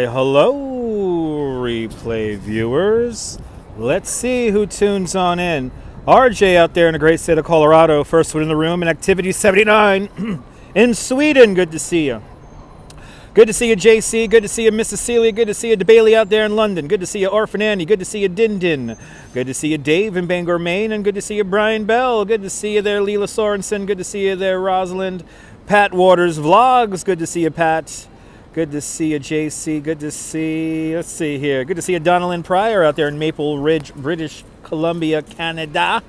Hello, replay viewers. Let's see who tunes on in. RJ out there in the great state of Colorado, first one in the room, and Activity 79 in Sweden. Good to see you. Good to see you, JC. Good to see you, Miss Cecilia. Good to see you, DeBailey out there in London. Good to see you, Orphan Annie. Good to see you, Din Din. Good to see you, Dave in Bangor, Maine. And good to see you, Brian Bell. Good to see you there, Leela Sorensen. Good to see you there, Rosalind. Pat Waters Vlogs. Good to see you, Pat. Good to see you, JC. Good to see, let's see here. Good to see you, Donalyn Pryor out there in Maple Ridge, British Columbia, Canada.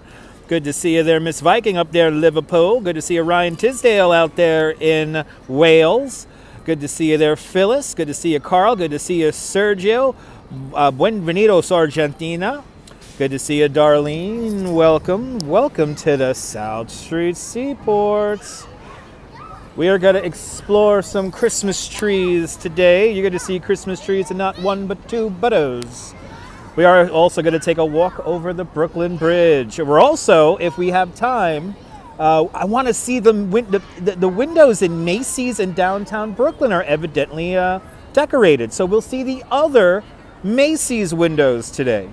Good to see you there, Miss Viking up there in Liverpool. Good to see you, Ryan Tisdale out there in Wales. Good to see you there, Phyllis. Good to see you, Carl. Good to see you, Sergio. Buenvenidos, Argentina. Good to see you, Darlene. Welcome. Welcome to the South Street Seaport. We are going to explore some Christmas trees today. You're going to see Christmas trees and not one but two butters. We are also going to take a walk over the Brooklyn Bridge. We're also, if we have time, I want to see the windows in Macy's in downtown Brooklyn are evidently decorated. So we'll see the other Macy's windows today.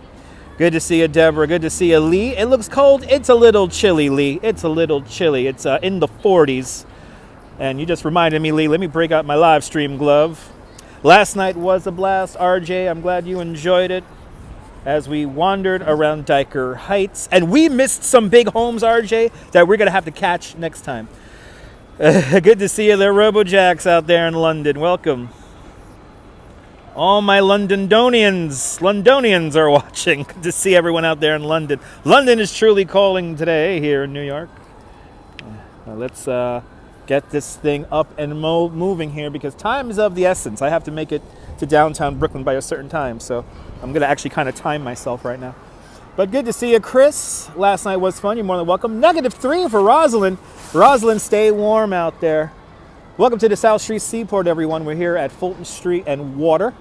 Good to see you, Deborah. Good to see you, Lee. It looks cold. It's a little chilly, Lee. It's a little chilly. It's in the 40s. And you just reminded me, Lee, let me break out my live stream glove. Last night was a blast, RJ. I'm glad you enjoyed it as we wandered around Dyker Heights. And we missed some big homes, RJ, that we're going to have to catch next time. Good to see you there, Robojacks out there in London. Welcome. All my Londonians are watching. Good to see everyone out there in London. London is truly calling today here in New York. Let's get this thing up and moving here because time is of the essence. I have to make it to downtown Brooklyn by a certain time, so I'm going to actually kind of time myself right now. But good to see you, Chris. Last night was fun. You're more than welcome. -3 for Rosalind. Rosalind, stay warm out there. Welcome to the South Street Seaport, everyone. We're here at Fulton Street and Water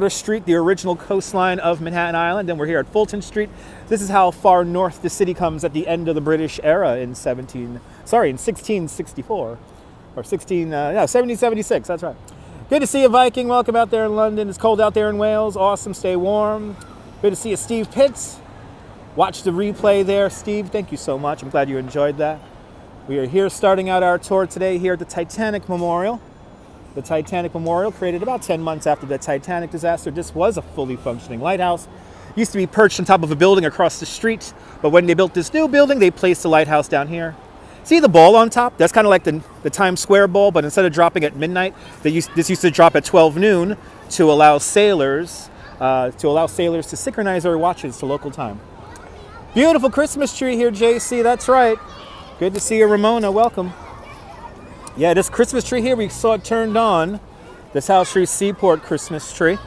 Street, the original coastline of Manhattan Island, and we're here at Fulton Street. This is how far north the city comes at the end of the British era in 1664 or 1776. That's right. Good to see you, Viking. Welcome out there in London. It's cold out there in Wales. Awesome. Stay warm. Good to see you, Steve Pitts. Watch the replay there, Steve. Thank you so much. I'm glad you enjoyed that. We are here starting out our tour today here at the Titanic Memorial. The Titanic Memorial, created about 10 months after the Titanic disaster. This was a fully functioning lighthouse. Used to be perched on top of a building across the street, but when they built this new building, they placed the lighthouse down here. See the ball on top? That's kind of like the Times Square ball, but instead of dropping at midnight, this used to drop at 12 noon to allow sailors to synchronize their watches to local time. Beautiful Christmas tree here, JC. That's right. Good to see you, Ramona. Welcome. Yeah, this Christmas tree here, we saw it turned on. The South Street Seaport Christmas tree.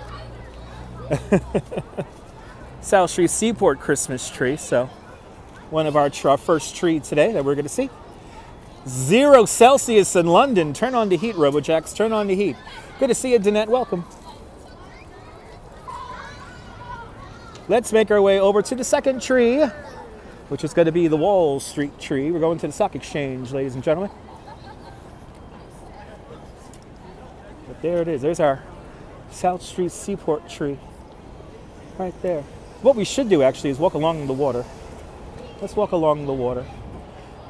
South Street Seaport Christmas tree. So one of our first tree today that we're going to see. 0 Celsius in London. Turn on the heat, RoboJax. Turn on the heat. Good to see you, Danette. Welcome. Let's make our way over to the second tree, which is going to be the Wall Street tree. We're going to the stock exchange, ladies and gentlemen. But there it is. There's our South Street Seaport tree. Right there. What we should do, actually, is walk along the water. Let's walk along the water.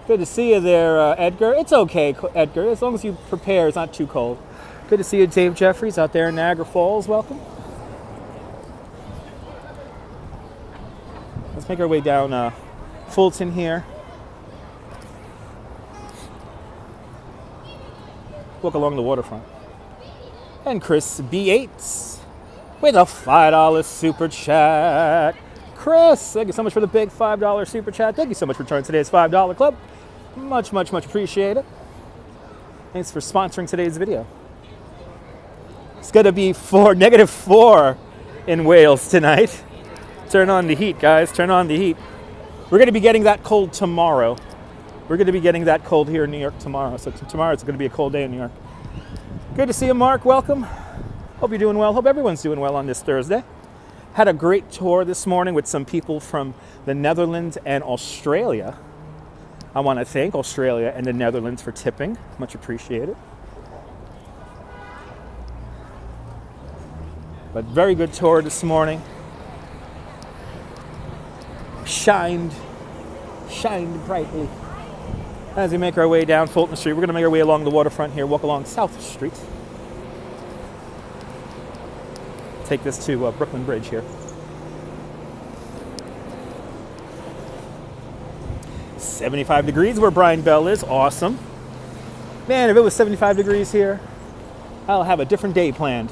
Good to see you there, Edgar. It's okay, Edgar, as long as you prepare. It's not too cold. Good to see you, Dave Jeffries, out there in Niagara Falls. Welcome. Let's make our way down Fulton here. Walk along the waterfront. And Chris B8 with a $5 super chat. Chris, thank you so much for the big $5 super chat. Thank you so much for joining today's $5 club. Much, much, much appreciated. Thanks for sponsoring today's video. It's going to be -4 in Wales tonight. Turn on the heat, guys. Turn on the heat. We're going to be getting that cold tomorrow. We're going to be getting that cold here in New York tomorrow. So tomorrow it's going to be a cold day in New York. Good to see you, Mark. Welcome. Hope you're doing well. Hope everyone's doing well on this Thursday. Had a great tour this morning with some people from the Netherlands and Australia. I want to thank Australia and the Netherlands for tipping. Much appreciated. But very good tour this morning. Shined brightly. As we make our way down Fulton Street, we're going to make our way along the waterfront here, walk along South Street. Take this to Brooklyn Bridge here. 75 degrees where Brian Bell is. Awesome. Man, if it was 75 degrees here, I'll have a different day planned.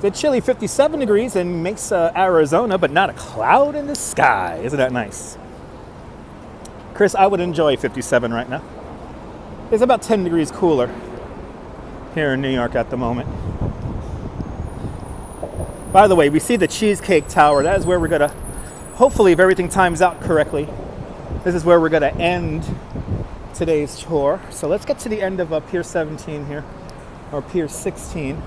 The chilly 57 degrees and makes Arizona, but not a cloud in the sky. Isn't that nice? Chris, I would enjoy 57 right now. It's about 10 degrees cooler here in New York at the moment. By the way, we see the Cheesecake Tower. That is where we're going to, hopefully if everything times out correctly, this is where we're going to end today's tour. So let's get to the end of Pier 17 here, or Pier 16.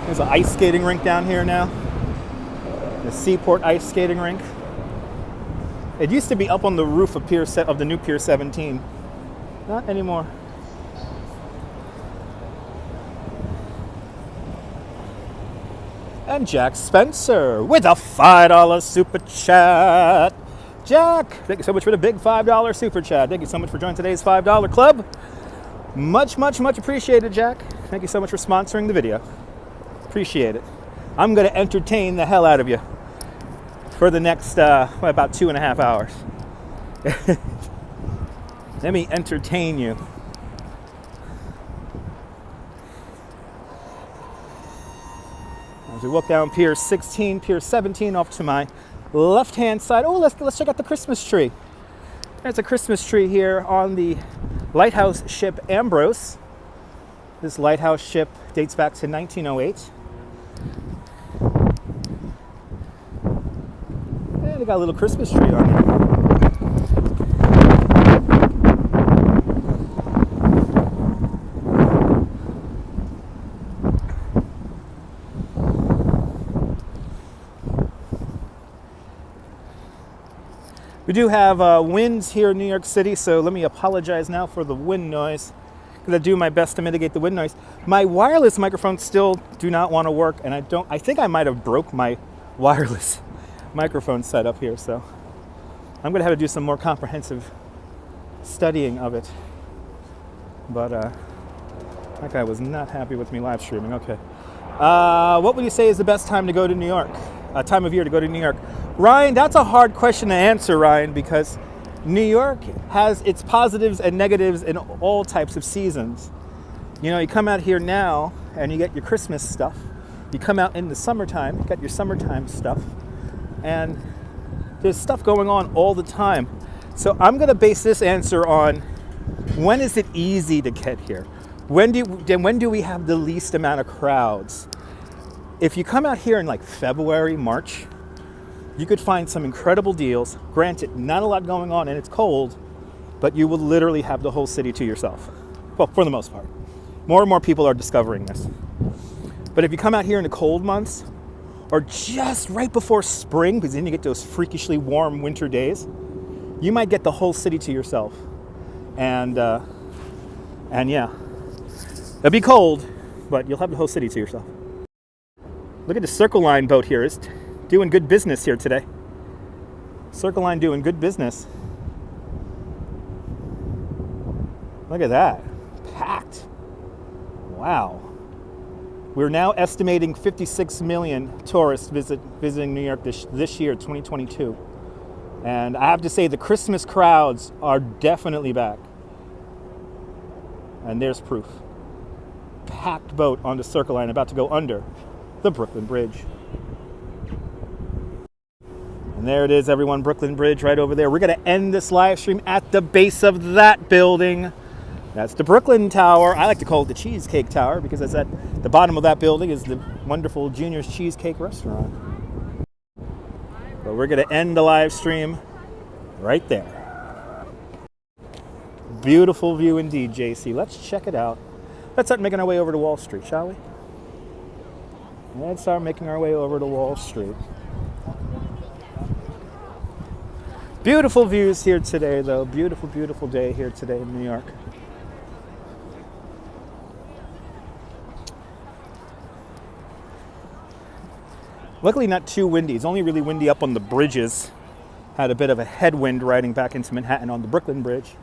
There's an ice skating rink down here now. The Seaport ice skating rink. It used to be up on the roof of the new Pier 17. Not anymore. And Jack Spencer with a $5 super chat. Jack, thank you so much for the big $5 super chat. Thank you so much for joining today's $5 club. Much, much, much appreciated, Jack. Thank you so much for sponsoring the video. Appreciate it. I'm going to entertain the hell out of you for the next about 2.5 hours. Let me entertain you. As we walk down Pier 16, Pier 17 off to my left-hand side. Oh, let's check out the Christmas tree. There's a Christmas tree here on the lighthouse ship Ambrose. This lighthouse ship dates back to 1908. And they got a little Christmas tree on here. We do have winds here in New York City, so let me apologize now for the wind noise, because I do my best to mitigate the wind noise. My wireless microphones still do not want to work, and I think I might have broke my wireless microphone setup here, so I'm going to have to do some more comprehensive studying of it. But that guy was not happy with me live streaming. Okay. What would you say is the best time to go to New York? Time of year to go to New York? Ryan, that's a hard question to answer, Ryan, because New York has its positives and negatives in all types of seasons. You know, you come out here now and you get your Christmas stuff. You come out in the summertime, you got your summertime stuff, and there's stuff going on all the time. So I'm going to base this answer on when is it easy to get here? When do we have the least amount of crowds? If you come out here in like February, March, you could find some incredible deals. Granted, not a lot going on and it's cold, but you will literally have the whole city to yourself. Well, for the most part. More and more people are discovering this. But if you come out here in the cold months, or just right before spring, because then you get those freakishly warm winter days, you might get the whole city to yourself. And yeah, it'll be cold, but you'll have the whole city to yourself. Look at the Circle Line boat here. It's doing good business here today. Circle Line doing good business. Look at that. Packed. Wow. We're now estimating 56 million tourists visiting New York this year, 2022. And I have to say the Christmas crowds are definitely back. And there's proof. Packed boat on the Circle Line about to go under the Brooklyn Bridge. And there it is, everyone, Brooklyn Bridge right over there. We're going to end this live stream at the base of that building. That's the Brooklyn Tower. I like to call it the Cheesecake Tower because it's at the bottom of that building is the wonderful Junior's Cheesecake Restaurant. But we're going to end the live stream right there. Beautiful view indeed, JC. Let's check it out. Let's start making our way over to Wall Street, shall we? Let's start making our way over to Wall Street. Beautiful views here today, though. Beautiful, beautiful day here today in New York. Luckily not too windy. It's only really windy up on the bridges. Had a bit of a headwind riding back into Manhattan on the Brooklyn Bridge.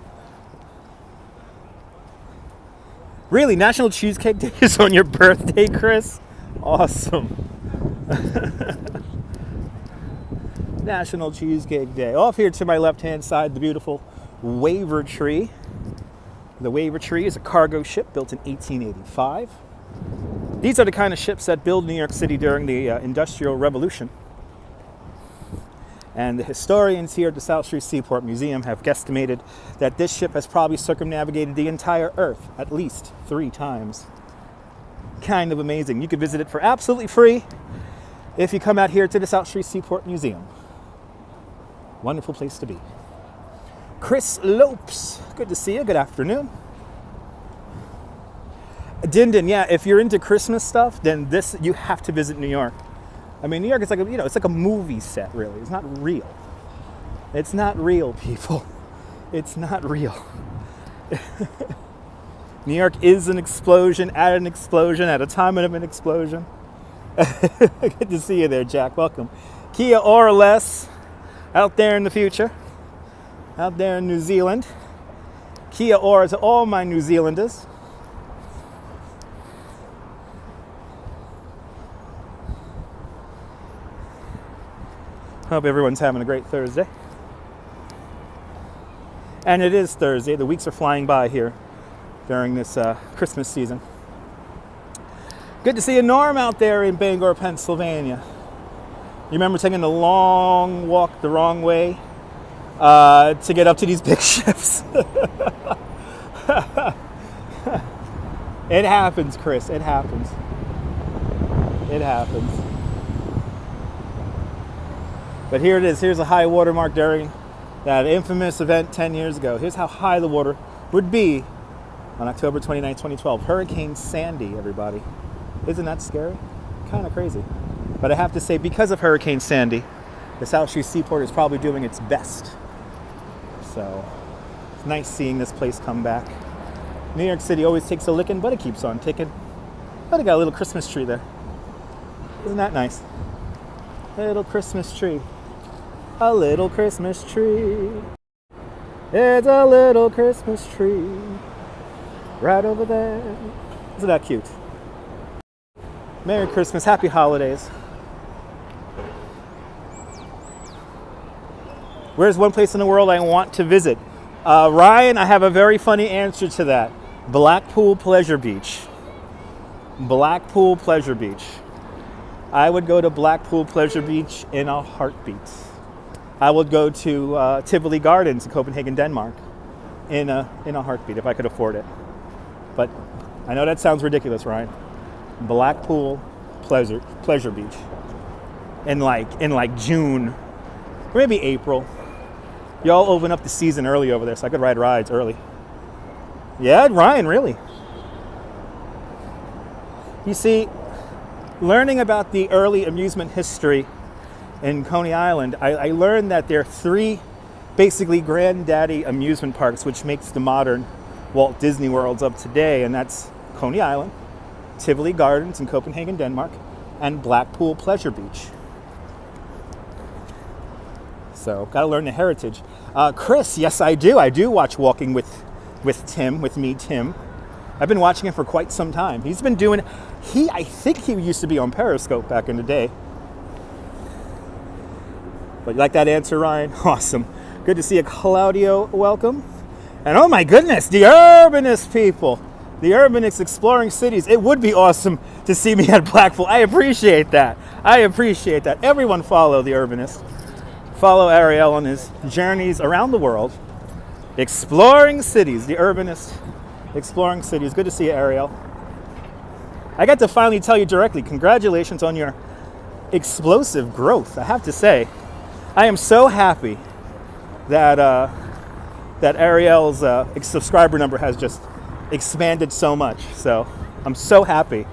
Really, National Cheesecake Day is on your birthday, Chris? Awesome. National Cheesecake Day. Off here to my left-hand side, the beautiful Waterfront. The Waterfront is a cargo ship built in 1885. These are the kind of ships that built New York City during the Industrial Revolution. And the historians here at the South Street Seaport Museum have guesstimated that this ship has probably circumnavigated the entire Earth at least 3 times. Kind of amazing. You can visit it for absolutely free if you come out here to the South Street Seaport Museum. Wonderful place to be. Chris Lopes, good to see you. Good afternoon. Dindin, yeah, if you're into Christmas stuff, then you have to visit New York. I mean, New York is like it's like a movie set, really. It's not real. It's not real, people. It's not real. New York is an explosion at a time of an explosion. Good to see you there, Jack. Welcome. Kia or less out there in the future, out there in New Zealand. Kia ora to all my New Zealanders. Hope everyone's having a great Thursday. And it is Thursday. The weeks are flying by here during this Christmas season. Good to see you, Norm, out there in Bangor, Pennsylvania. You remember taking the long walk the wrong way to get up to these big ships? It happens, Chris. It happens. It happens. But here it is. Here's a high water mark during that infamous event 10 years ago. Here's how high the water would be on October 29, 2012. Hurricane Sandy, everybody. Isn't that scary? Kind of crazy. But I have to say, because of Hurricane Sandy, the South Street Seaport is probably doing its best. So it's nice seeing this place come back. New York City always takes a licking, but it keeps on ticking. But it got a little Christmas tree there. Isn't that nice? Little Christmas tree. A little Christmas tree. It's a little Christmas tree. Right over there. Isn't that cute? Merry Christmas. Happy holidays. Where's one place in the world I want to visit? Ryan, I have a very funny answer to that. Blackpool Pleasure Beach. Blackpool Pleasure Beach. I would go to Blackpool Pleasure Beach in a heartbeat. I would go to Tivoli Gardens in Copenhagen, Denmark in a heartbeat if I could afford it. But I know that sounds ridiculous, Ryan. Blackpool Pleasure Beach in like June or maybe April. Y'all open up the season early over there, so I could ride rides early. Yeah, Ryan, really. You see, learning about the early amusement history in Coney Island, I learned that there are 3 basically granddaddy amusement parks, which makes the modern Walt Disney Worlds of today, and that's Coney Island, Tivoli Gardens in Copenhagen, Denmark, and Blackpool Pleasure Beach. So, gotta learn the heritage. Chris, yes I do. I do watch Walking with Tim, with me, Tim. I've been watching him for quite some time. He's been doing, I think he used to be on Periscope back in the day. But you like that answer, Ryan? Awesome. Good to see you, Claudio. Welcome. And oh my goodness, the Urbanist people. The Urbanists exploring cities. It would be awesome to see me at Blackpool. I appreciate that. I appreciate that. Everyone follow the Urbanist. Follow Ariel on his journeys around the world. Exploring cities. The Urbanist exploring cities. Good to see you, Ariel. I got to finally tell you directly, congratulations on your explosive growth. I have to say, I am so happy that that Ariel's subscriber number has just expanded so much. So I'm so happy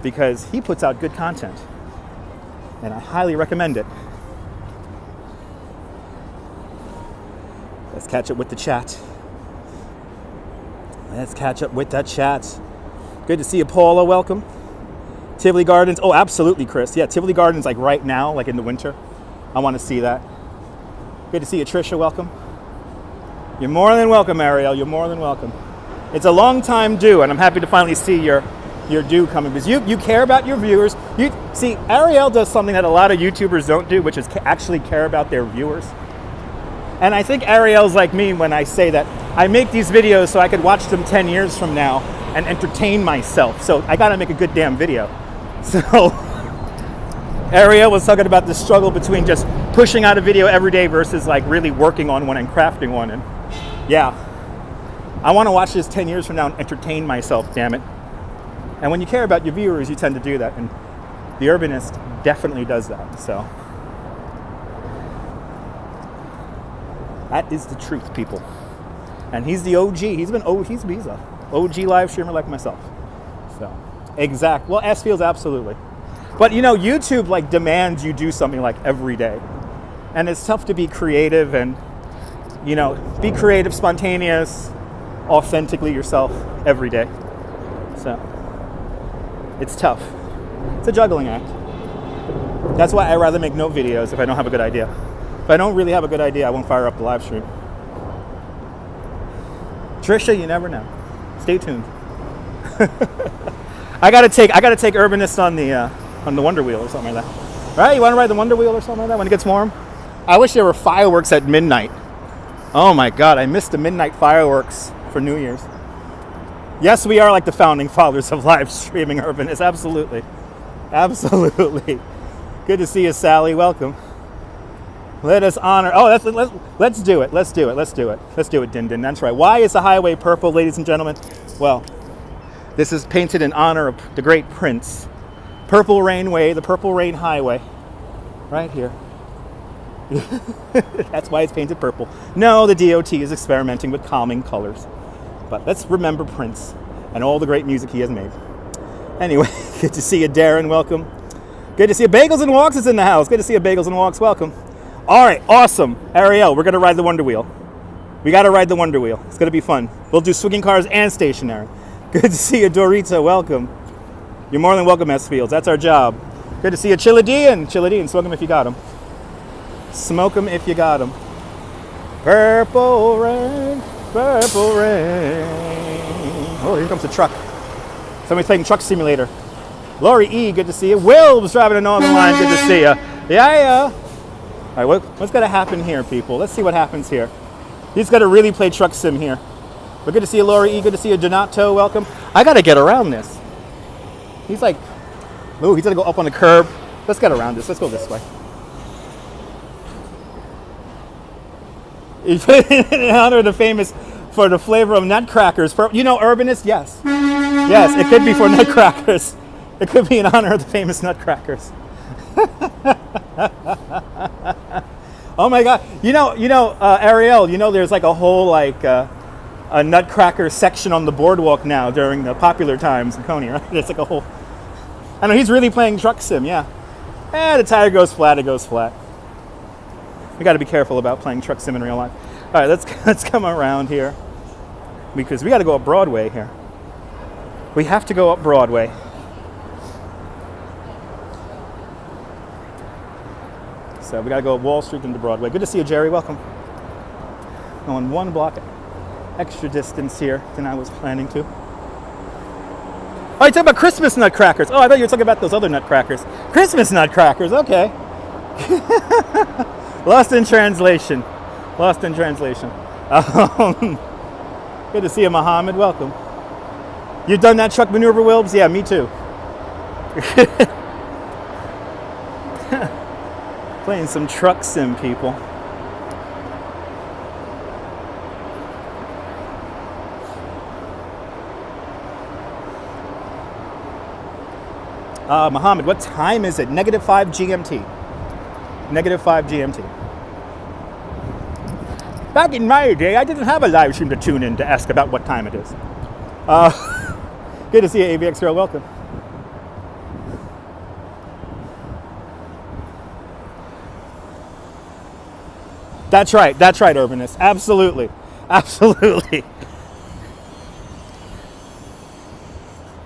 because he puts out good content and I highly recommend it. Let's catch up with the chat. Let's catch up with that chat. Good to see you, Paula. Welcome. Tivoli Gardens. Oh, absolutely, Chris. Yeah, Tivoli Gardens, like right now, like in the winter. I want to see that. Good to see you, Trisha. Welcome. You're more than welcome, Ariel. You're more than welcome. It's a long time due, and I'm happy to finally see your due coming because you care about your viewers. You see, Ariel does something that a lot of YouTubers don't do, which is actually care about their viewers. And I think Ariel's like me when I say that I make these videos so I could watch them 10 years from now and entertain myself. So I gotta make a good damn video. So Ariel was talking about the struggle between just pushing out a video every day versus like really working on one and crafting one. And yeah, I want to watch this 10 years from now and entertain myself, damn it. And when you care about your viewers, you tend to do that. And the Urbanist definitely does that. So that is the truth, people. And he's the OG. He's a OG live streamer like myself. So, exact. Well, S-Fields, absolutely. But you know, YouTube like demands you do something like every day. And it's tough to be creative and, you know, be creative, spontaneous, authentically yourself every day. So, it's tough. It's a juggling act. That's why I rather make no videos if I don't have a good idea. If I don't really have a good idea, I won't fire up the live stream. Trisha, you never know. Stay tuned. I gotta take Urbanist on the Wonder Wheel or something like that. All right, you want to ride the Wonder Wheel or something like that when it gets warm? I wish there were fireworks at midnight. Oh my God, I missed the midnight fireworks for New Year's. Yes, we are like the founding fathers of live streaming, Urbanist. Absolutely, absolutely. Good to see you, Sally. Welcome. Let us honor. Oh, let's do it. Let's do it. Let's do it. Let's do it, Din Din. That's right. Why is the highway purple, ladies and gentlemen? Well, this is painted in honor of the great Prince. Purple Rain Way, the Purple Rain Highway, right here. That's why it's painted purple. No, the DOT is experimenting with calming colors. But let's remember Prince and all the great music he has made. Anyway, good to see you, Darren. Welcome. Good to see you. Bagels and Walks is in the house. Good to see you, Bagels and Walks. Welcome. All right, awesome. Ariel, we're going to ride the Wonder Wheel. We got to ride the Wonder Wheel. It's going to be fun. We'll do swinging cars and stationary. Good to see you, Dorita. Welcome. You're more than welcome, S-Fields. That's our job. Good to see you, Chillidean. Chillidean, smoke them if you got them. Smoke them if you got them. Purple rain, purple rain. Oh, here comes the truck. Somebody's playing Truck Simulator. Lori E., good to see you. Will was driving a Northern Line. Good to see you. Yeah. All right, what's going to happen here, people? Let's see what happens here. He's got to really play Truck Sim here. But good to see you, Lori E. Good to see you, Donato. Welcome. I got to get around this. He's like, ooh, he's going to go up on the curb. Let's get around this. Let's go this way. In honor of the famous, for the flavor of nutcrackers. You know Urbanist? Yes. Yes, it could be for nutcrackers. It could be in honor of the famous nutcrackers. Oh my God! Ariel. There's like a whole like a Nutcracker section on the boardwalk now during the popular times in Coney, right? It's like a whole. I know he's really playing truck sim. Yeah. The tire goes flat. It goes flat. We got to be careful about playing truck sim in real life. All right, let's come around here because we got to go up Broadway here. We have to go up Broadway. So we got to go up Wall Street into Broadway. Good to see you, Jerry. Welcome. Going one block extra distance here than I was planning to. Oh, you're talking about Christmas nutcrackers. Oh, I thought you were talking about those other nutcrackers. Christmas nutcrackers. Okay. Lost in translation. Lost in translation. Good to see you, Mohammed. Welcome. You've done that truck maneuver, Wilbs? Yeah, me too. Playing some truck sim, people. Mohammed, what time is it? -5 GMT. -5 GMT. Back in my day, I didn't have a live stream to tune in to ask about what time it is. Good to see you, AVX Girl. Welcome. That's right, Urbanist. Absolutely. Absolutely.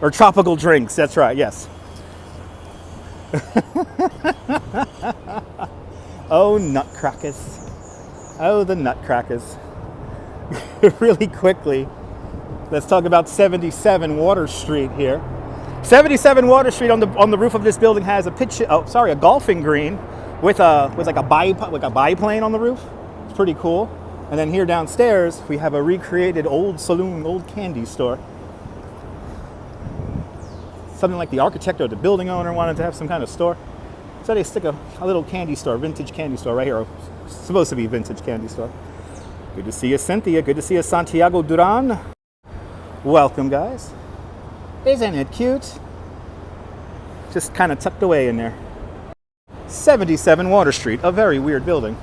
Or tropical drinks. That's right, yes. Oh, nutcrackers. Oh, the nutcrackers. Really quickly, let's talk about 77 Water Street here. 77 Water Street on the roof of this building has a golfing green with like a biplane on the roof. It's pretty cool. And then here downstairs, we have a recreated old saloon, old candy store. Something like the architect or the building owner wanted to have some kind of store. So they stick a little candy store, vintage candy store right here. It's supposed to be vintage candy store. Good to see you, Cynthia. Good to see you, Santiago Duran. Welcome, guys. Isn't it cute? Just kind of tucked away in there. 77 Water Street, a very weird building.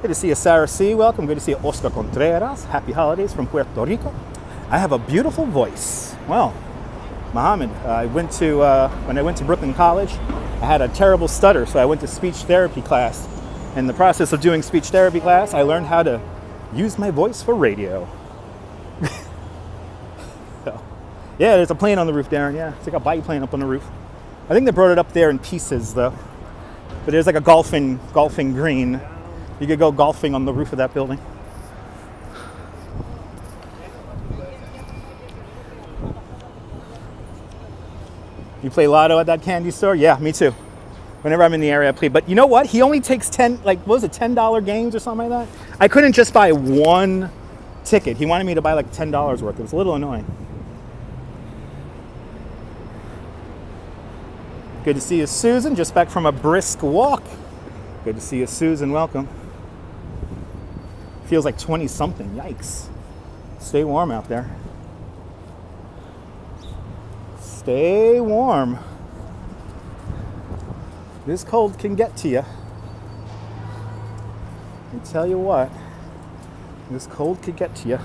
Good to see you, Sarah C. Welcome. Good to see you, Oscar Contreras. Happy holidays from Puerto Rico. I have a beautiful voice. Well, Mohammed, when I went to Brooklyn College, I had a terrible stutter, so I went to speech therapy class. In the process of doing speech therapy class, I learned how to use my voice for radio. So, yeah, there's a plane on the roof, Darren. Yeah, it's like a biplane up on the roof. I think they brought it up there in pieces, though. But there's like a golfing green. You could go golfing on the roof of that building. You play lotto at that candy store? Yeah, me too. Whenever I'm in the area, I play. But you know what? He only takes $10 games or something like that? I couldn't just buy one ticket. He wanted me to buy like $10 worth. It was a little annoying. Good to see you, Susan. Just back from a brisk walk. Good to see you, Susan. Welcome. Feels like 20-something. Yikes. Stay warm out there. Stay warm. This cold can get to you. I tell you what, this cold could get to you.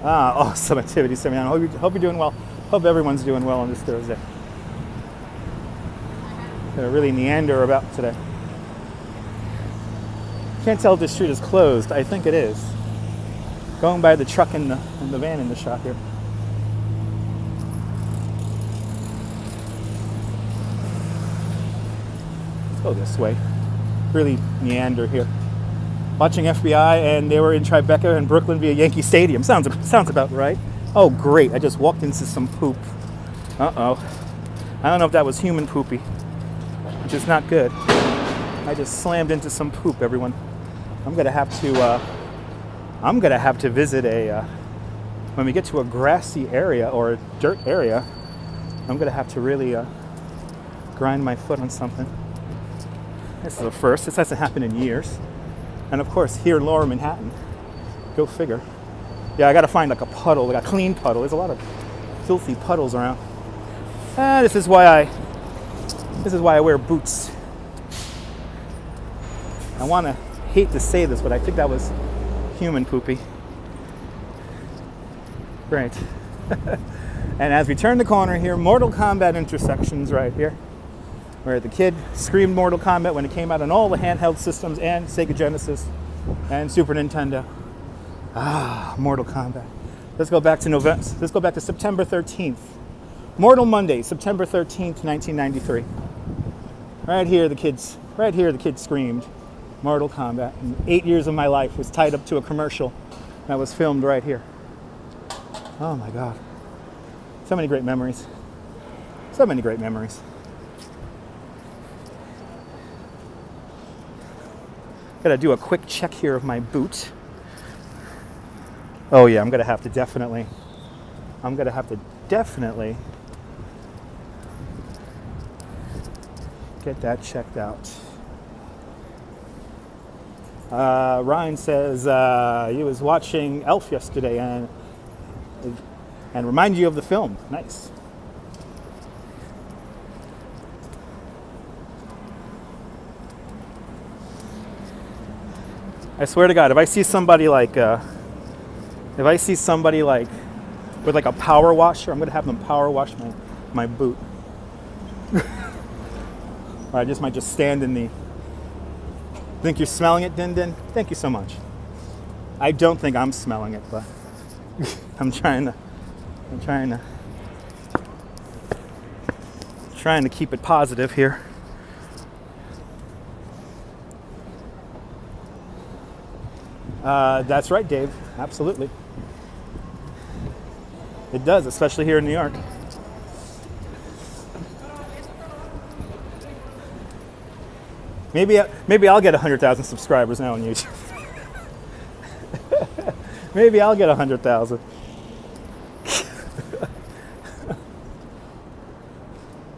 Awesome activity, Simeon. Hope you're doing well. Hope everyone's doing well on this Thursday. They're really neander about today. Can't tell if this street is closed. I think it is. Going by the truck and the van in the shop here. Let's go this way. Really meander here. Watching FBI, and they were in Tribeca and Brooklyn via Yankee Stadium. Sounds about right. Oh, great. I just walked into some poop. Uh-oh. I don't know if that was human poopy, which is not good. I just slammed into some poop, everyone. I'm gonna have to visit when we get to a grassy area or a dirt area, I'm gonna have to really grind my foot on something. This is a first. This hasn't happened in years. And of course, here in Lower Manhattan, go figure. Yeah, I gotta find like a puddle, like a clean puddle. There's a lot of filthy puddles around. This is why I wear boots. I hate to say this, but I think that was human poopy. Right. And as we turn the corner here, Mortal Kombat intersections right here, where the kid screamed Mortal Kombat when it came out on all the handheld systems and Sega Genesis and Super Nintendo. Mortal Kombat. Let's go back to September 13th. Mortal Monday, September 13th, 1993. Right here the kid screamed Mortal Kombat. And 8 years of my life was tied up to a commercial that was filmed right here. Oh my God. So many great memories. So many great memories. Gotta do a quick check here of my boot. Oh yeah, I'm gonna have to definitely get that checked out. Ryan says he was watching Elf yesterday and remind you of the film. Nice. I swear to God, if I see somebody like with like a power washer, I'm gonna have them power wash my boot. Or I might just stand in the. Think you're smelling it, Din Din? Thank you so much. I don't think I'm smelling it, but I'm trying to keep it positive here. That's right, Dave. Absolutely. It does, especially here in New York. Maybe I'll get 100,000 subscribers now on YouTube. Maybe I'll get 100,000.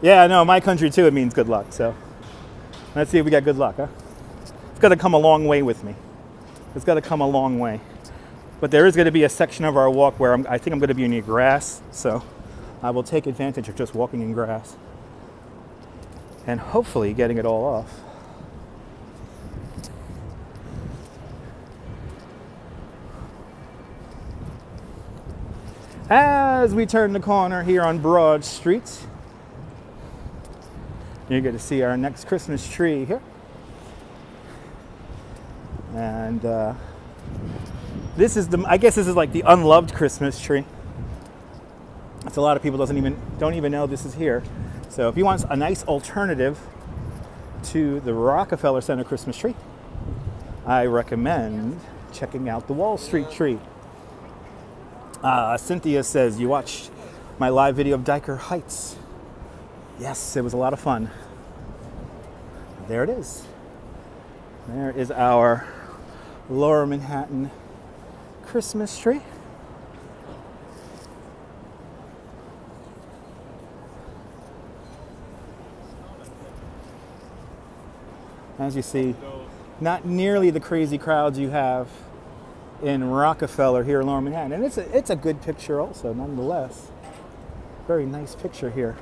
Yeah, no, my country too, it means good luck. So let's see if we got good luck, huh? It's got to come a long way with me. It's got to come a long way. But there is going to be a section of our walk where I think I'm going to be in the grass. So I will take advantage of just walking in grass. And hopefully getting it all off. As we turn the corner here on Broad Street, you're going to see our next Christmas tree here. And I guess this is like the unloved Christmas tree. That's a lot of people don't even know this is here. So if you want a nice alternative to the Rockefeller Center Christmas tree, I recommend checking out the Wall Street tree. Cynthia says, you watched my live video of Diker Heights. Yes, it was a lot of fun. There it is. There is our Lower Manhattan Christmas tree. As you see, not nearly the crazy crowds you have in Rockefeller here in Lower Manhattan. And it's a good picture also, nonetheless. Very nice picture here.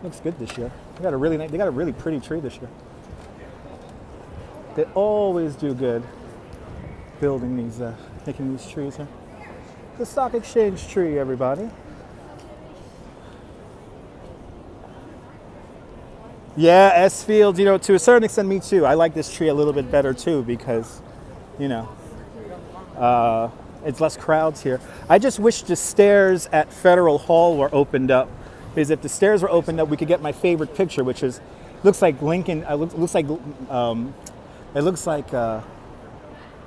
Looks good this year. They got a really pretty tree this year. They always do good building making these trees here. The Stock Exchange tree, everybody. Yeah, S Fields, to a certain extent, me too. I like this tree a little bit better too because, it's less crowds here. I just wish the stairs at Federal Hall were opened up. Because if the stairs were opened up, we could get my favorite picture, which looks like Lincoln. It looks like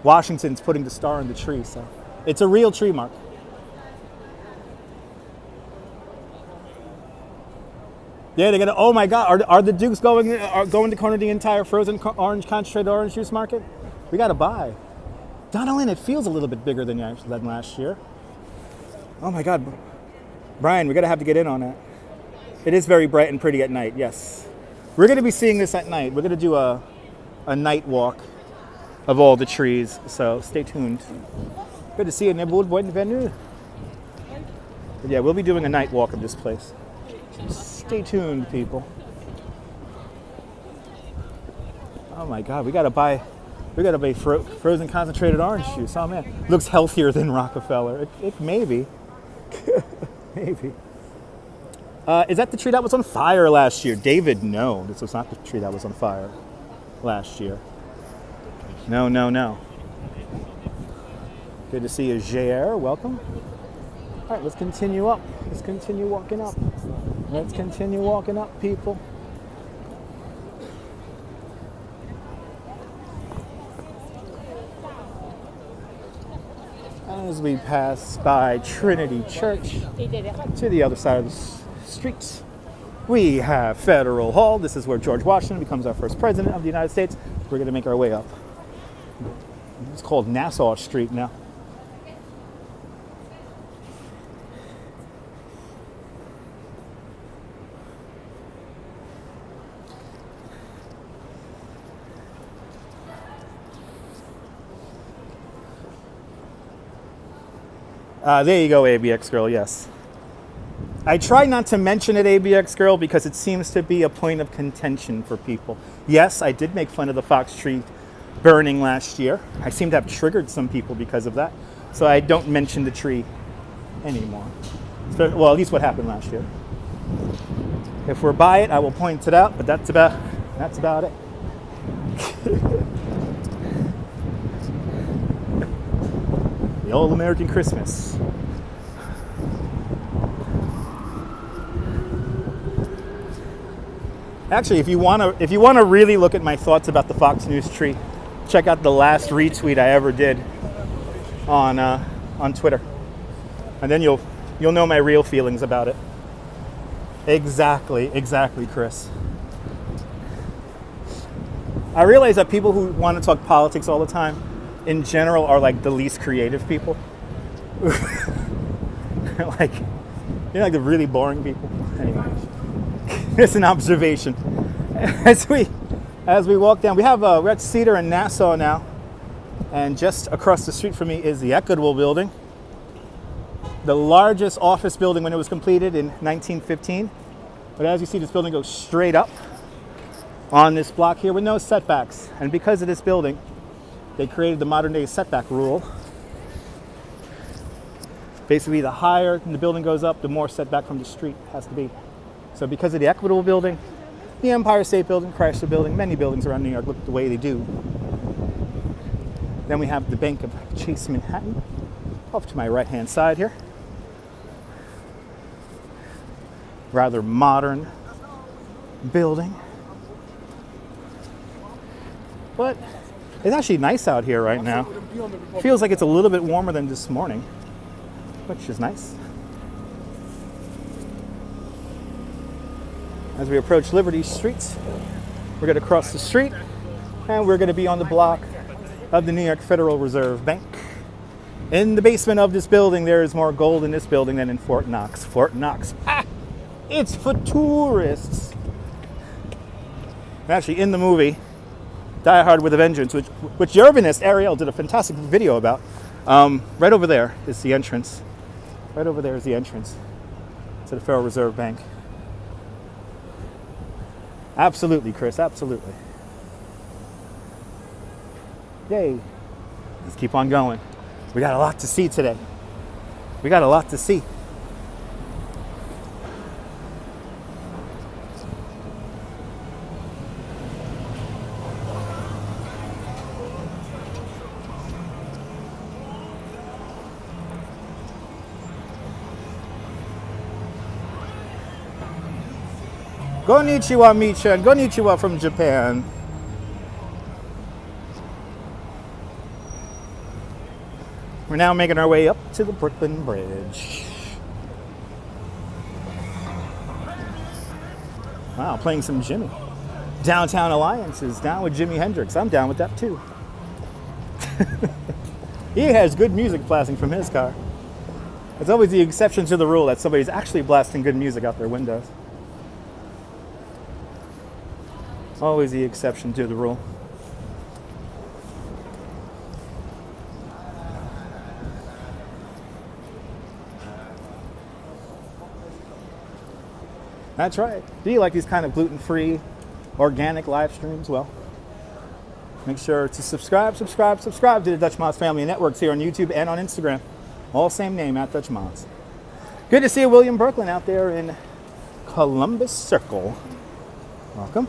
Washington's putting the star on the tree. So it's a real tree, Mark. Yeah, they're gonna. Oh my God, are the Dukes going to corner the entire frozen concentrated orange juice market? We gotta buy. Donalyn, it feels a little bit bigger than last year. Oh my God, Brian, we're gonna have to get in on that. It is very bright and pretty at night. Yes, we're gonna be seeing this at night. We're gonna do a night walk of all the trees. So stay tuned. Good to see you, Nibwood. Bienvenue. But yeah, we'll be doing a night walk of this place. Stay tuned, people. Oh my God, we gotta buy frozen concentrated orange juice. Oh man, looks healthier than Rockefeller. It may be. Maybe. Is that the tree that was on fire last year? David, no. This was not the tree that was on fire last year. No, no, no. Good to see you, Jair. Welcome. All right, let's continue up. Let's continue walking up. Let's continue walking up, people. As we pass by Trinity Church to the other side of the street, we have Federal Hall. This is where George Washington becomes our first president of the United States. We're going to make our way up. It's called Nassau Street now. There you go, ABX Girl, yes. I try not to mention it, ABX Girl, because it seems to be a point of contention for people. Yes, I did make fun of the Fox tree burning last year. I seem to have triggered some people because of that. So I don't mention the tree anymore. Well, at least what happened last year. If we're by it, I will point it out, but that's about it. The old American Christmas. Actually, if you want to really look at my thoughts about the Fox News tree, check out the last retweet I ever did on Twitter, and then you'll know my real feelings about it. Exactly, Chris. I realize that people who want to talk politics all the time, in general, are like the least creative people. You're like the really boring people. Anyway, it's an observation. As we walk down, we're at Cedar and Nassau now, and just across the street from me is the Equitable Building, the largest office building when it was completed in 1915. But as you see, this building goes straight up on this block here with no setbacks, and because of this building, they created the modern day setback rule. Basically, the higher the building goes up, the more setback from the street has to be. So because of the Equitable Building, the Empire State Building, Chrysler Building, many buildings around New York look the way they do. Then we have the Bank of Chase Manhattan off to my right-hand side here. Rather modern building. But it's actually nice out here right now. Feels like it's a little bit warmer than this morning, which is nice. As we approach Liberty Street, we're going to cross the street, and we're going to be on the block of the New York Federal Reserve Bank. In the basement of this building, there is more gold in this building than in Fort Knox. Fort Knox, it's for tourists. And actually, in the movie Die Hard with a Vengeance, which your urbanist Ariel did a fantastic video about. Right over there is the entrance. Right over there is the entrance to the Federal Reserve Bank. Absolutely, Chris, absolutely. Yay. Let's keep on going. We got a lot to see today. We got a lot to see. Konnichiwa, Micha, and konnichiwa from Japan. We're now making our way up to the Brooklyn Bridge. Wow, playing some Jimmy. Downtown Alliance is down with Jimi Hendrix. I'm down with that too. He has good music blasting from his car. It's always the exception to the rule that somebody's actually blasting good music out their windows. Always the exception to the rule. That's right. Do you like these kind of gluten-free, organic live streams? Well, make sure to subscribe to the Dutch Mods Family Networks here on YouTube and on Instagram. All same name, at Dutch Mods. Good to see William Brooklyn out there in Columbus Circle. Welcome.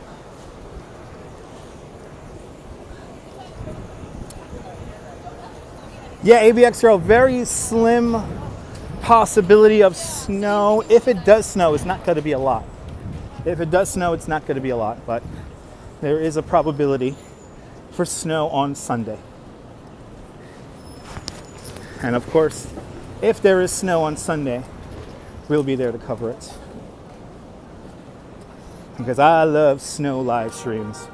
Yeah, ABX Girl, very slim possibility of snow. If it does snow, it's not going to be a lot. If it does snow, it's not going to be a lot, but there is a probability for snow on Sunday. And of course, if there is snow on Sunday, we'll be there to cover it. Because I love snow live streams.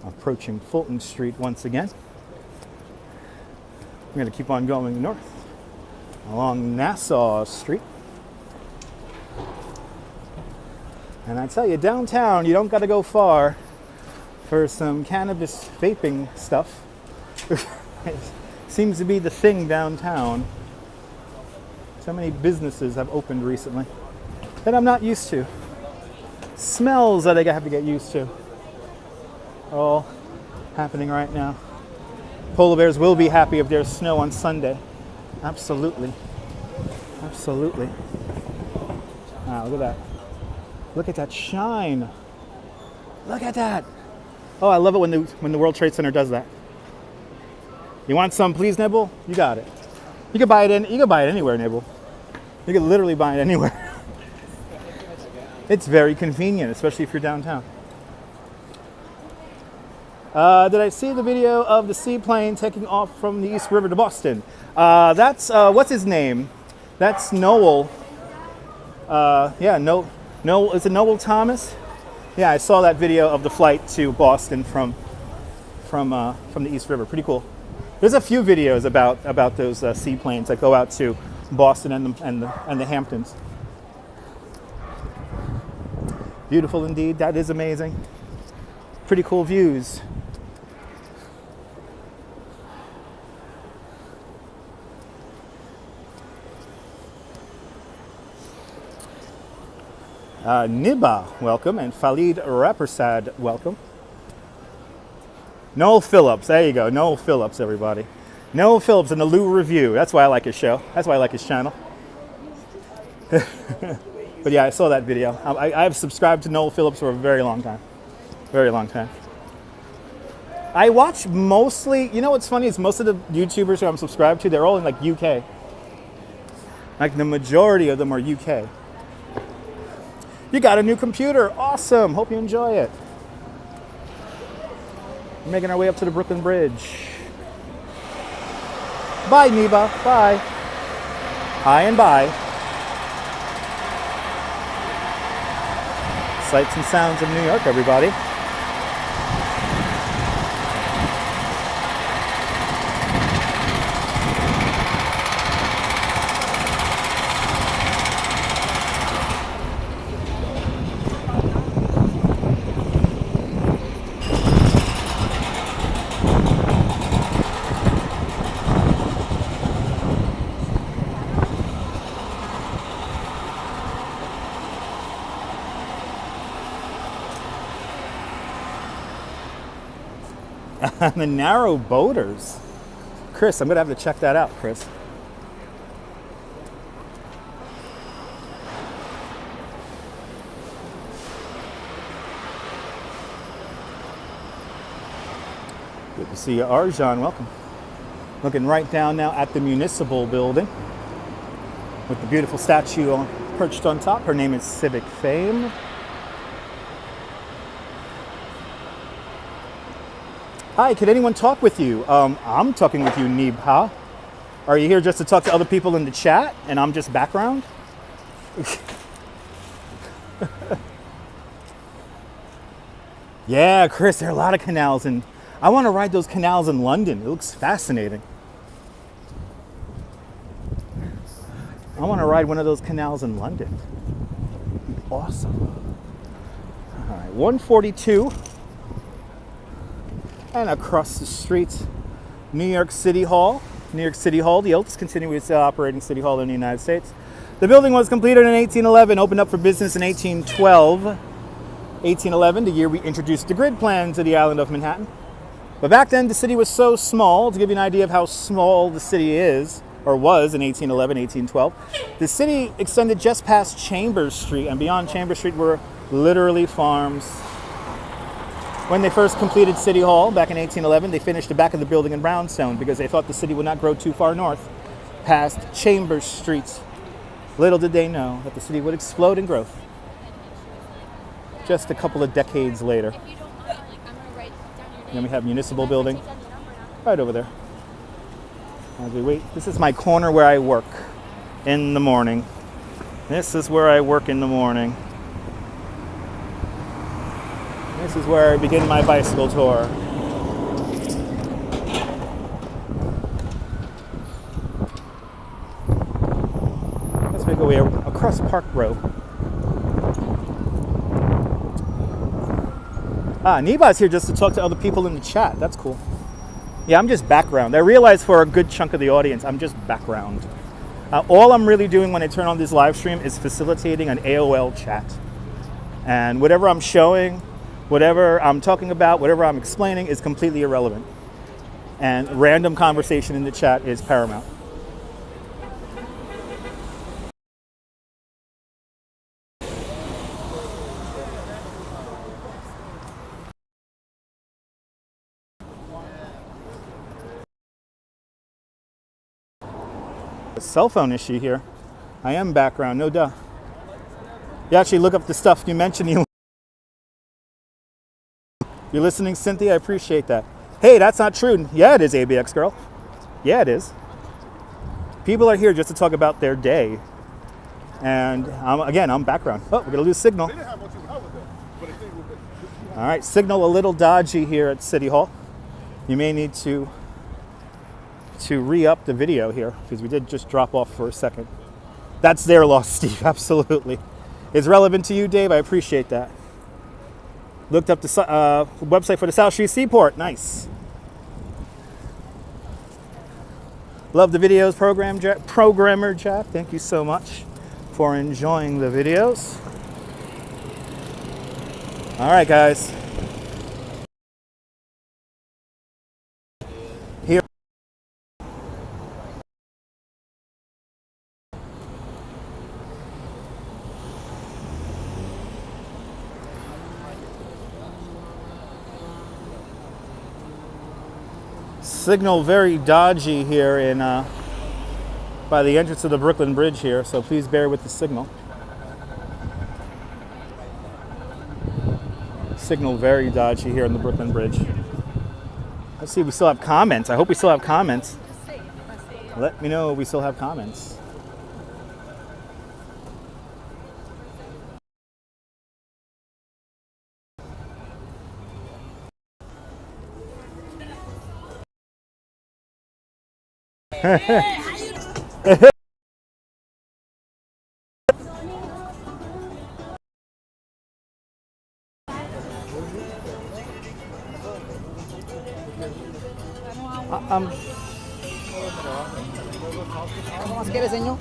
Approaching Fulton Street once again. We're going to keep on going north along Nassau Street. And I tell you, downtown, you don't got to go far for some cannabis vaping stuff. It seems to be the thing downtown. So many businesses have opened recently that I'm not used to. Smells that I have to get used to. All happening right now. Polar bears will be happy if there's snow on Sunday. Absolutely. Absolutely. Wow, look at that. Look at that shine. Look at that. Oh, I love it when the World Trade Center does that. You want some, please, Nibble? You got it. You can buy it anywhere, Nibble. You can literally buy it anywhere. It's very convenient, especially if you're downtown. Did I see the video of the seaplane taking off from the East River to Boston? That's, what's his name? That's Noel. Yeah, Noel, is it Noel Thomas? Yeah, I saw that video of the flight to Boston from the East River. Pretty cool. There's a few videos about those seaplanes that go out to Boston and the Hamptons. Beautiful indeed. That is amazing. Pretty cool views. Niba, welcome, and Khalid Rapersad, welcome. Noel Phillips, there you go, Noel Phillips, everybody. Noel Phillips in the Lou Review. That's why I like his show. That's why I like his channel. But yeah, I saw that video. I've subscribed to Noel Phillips for a very long time. Very long time. I watch mostly, you know what's funny is most of the YouTubers who I'm subscribed to, they're all in like UK. Like the majority of them are UK. You got a new computer. Awesome. Hope you enjoy it. We're making our way up to the Brooklyn Bridge. Bye, Neba. Bye. Hi and bye. Sights and sounds of New York, everybody. The narrow boaters. Chris, I'm going to have to check that out, Chris. Good to see you, Arjan. Welcome. Looking right down now at the municipal building with the beautiful statue perched on top. Her name is Civic Fame. Hi, can anyone talk with you? I'm talking with you, Nibha. Are you here just to talk to other people in the chat and I'm just background? Yeah, Chris, there are a lot of canals and I want to ride those canals in London. It looks fascinating. I want to ride one of those canals in London. Awesome. All right, 142. And across the street, New York City Hall. New York City Hall, the oldest continuous operating city hall in the United States. The building was completed in 1811, opened up for business in 1812. 1811, the year we introduced the grid plan to the island of Manhattan. But back then, the city was so small, to give you an idea of how small the city is, or was in 1811, 1812, the city extended just past Chambers Street, and beyond Chambers Street were literally farms. When they first completed City Hall back in 1811, they finished the back of the building in brownstone because they thought the city would not grow too far north past Chambers Street. Little did they know that the city would explode in growth just a couple of decades later. Then we have Municipal Building right over there. As we wait, this is my corner where I work in the morning. This is where I work in the morning. This is where I begin my bicycle tour. Let's make our way across Park Row. Neba's here just to talk to other people in the chat. That's cool. Yeah, I'm just background. I realize for a good chunk of the audience, I'm just background. All I'm really doing when I turn on this live stream is facilitating an AOL chat. And whatever I'm showing, whatever I'm talking about, whatever I'm explaining is completely irrelevant. And random conversation in the chat is paramount. A cell phone issue here. I am background, no duh. You actually look up the stuff you mentioned. You're listening, Cynthia? I appreciate that. Hey, that's not true. Yeah, it is, ABX girl. Yeah, it is. People are here just to talk about their day. And again, I'm background. Oh, we're going to lose signal. All right, signal a little dodgy here at City Hall. You may need to re-up the video here because we did just drop off for a second. That's their loss, Steve, absolutely. It's relevant to you, Dave. I appreciate that. Looked up the website for the South Street Seaport. Nice. Love the videos, Programmer Jack. Thank you so much for enjoying the videos. All right, guys. Here. Signal very dodgy here in by the entrance to the Brooklyn Bridge here, so please bear with the signal. Signal very dodgy here in the Brooklyn Bridge. Let's see if we still have comments. I hope we still have comments. Let me know if we still have comments. ¿Cómo más quiere, señor?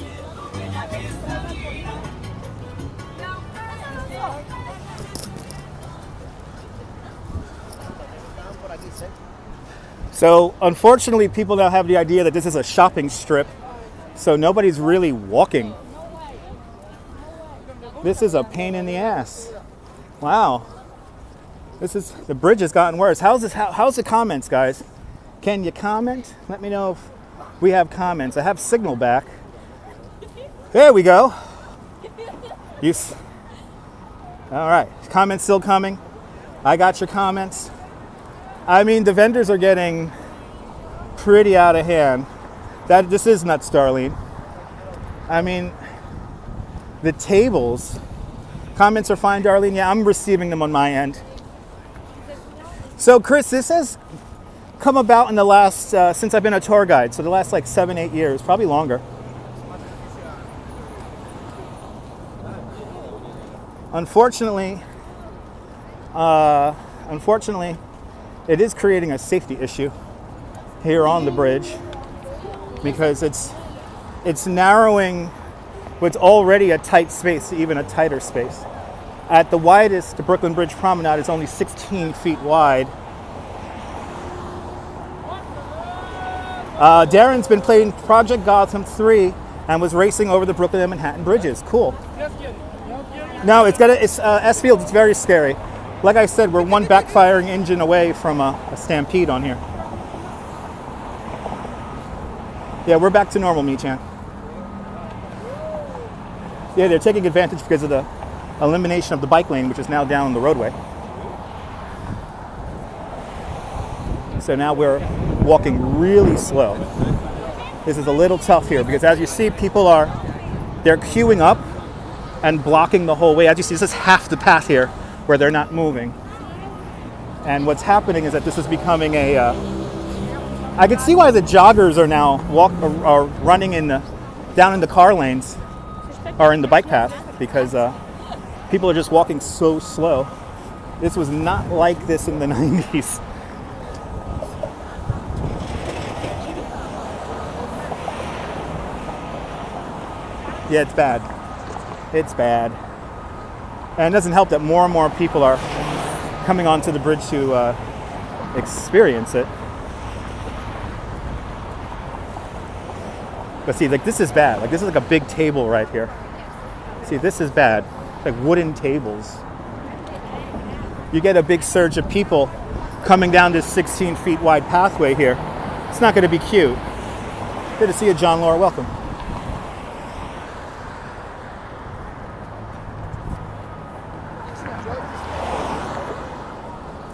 So unfortunately, people now have the idea that this is a shopping strip, so nobody's really walking. This is a pain in the ass. Wow. The bridge has gotten worse. How's the comments, guys? Can you comment? Let me know if we have comments. I have signal back. There we go. All right, comments still coming. I got your comments. I mean, the vendors are getting pretty out of hand. This is nuts, Darlene. I mean, the tables. Comments are fine, Darlene. Yeah, I'm receiving them on my end. So, Chris, this has come about in the last, since I've been a tour guide, so the last like 7-8 years, probably longer. Unfortunately, unfortunately, it is creating a safety issue here on the bridge because it's narrowing what's already a tight space to even a tighter space. At the widest, the Brooklyn Bridge Promenade is only 16 feet wide. Darren's been playing Project Gotham 3 and was racing over the Brooklyn and Manhattan bridges. Cool. No, it's S-Field. It's very scary. Like I said, we're one backfiring engine away from a stampede on here. Yeah, we're back to normal, Mi-chan. Yeah, they're taking advantage because of the elimination of the bike lane, which is now down the roadway. So now we're walking really slow. This is a little tough here because as you see, they're queuing up and blocking the whole way. As you see, this is half the path here where they're not moving. And what's happening is that this is becoming I can see why the joggers are now running down in the car lanes or in the bike path because people are just walking so slow. This was not like this in the 90s. Yeah, it's bad. It's bad. And it doesn't help that more and more people are coming onto the bridge to experience it. But see, like this is bad. Like this is like a big table right here. See, this is bad. Like wooden tables. You get a big surge of people coming down this 16 feet wide pathway here. It's not going to be cute. Good to see you, John Laura. Welcome.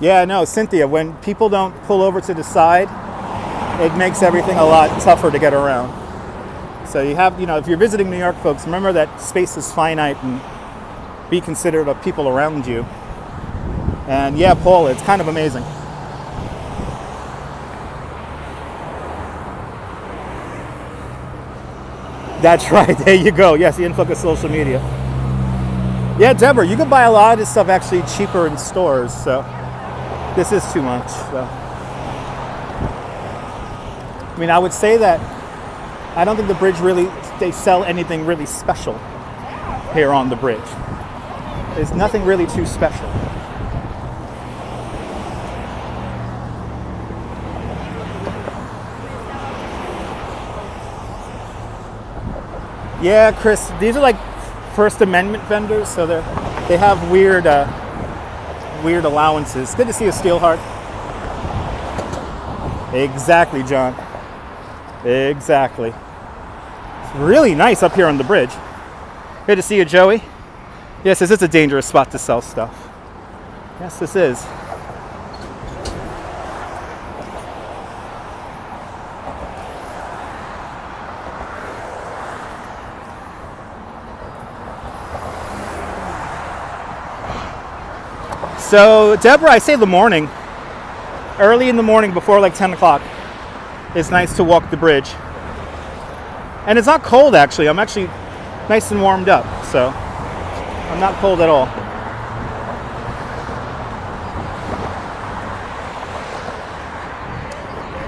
Yeah, no, Cynthia, when people don't pull over to the side, it makes everything a lot tougher to get around. So you have, if you're visiting New York, folks, remember that space is finite and be considerate of people around you. And yeah, Paul, it's kind of amazing. That's right, there you go. Yes, the influx of social media. Yeah, Deborah, you can buy a lot of this stuff actually cheaper in stores, so this is too much. So. I mean, I would say that I don't think the bridge they sell anything really special here on the bridge. There's nothing really too special. Yeah, Chris, these are like First Amendment vendors, so they have weird allowances. Good to see you, Steelheart. Exactly, John. Exactly. It's really nice up here on the bridge. Good to see you, Joey. Yes, this is a dangerous spot to sell stuff. Yes, this is. So, Deborah, I say the morning, early in the morning before like 10 o'clock, it's nice to walk the bridge. And it's not cold, actually. I'm actually nice and warmed up, so I'm not cold at all.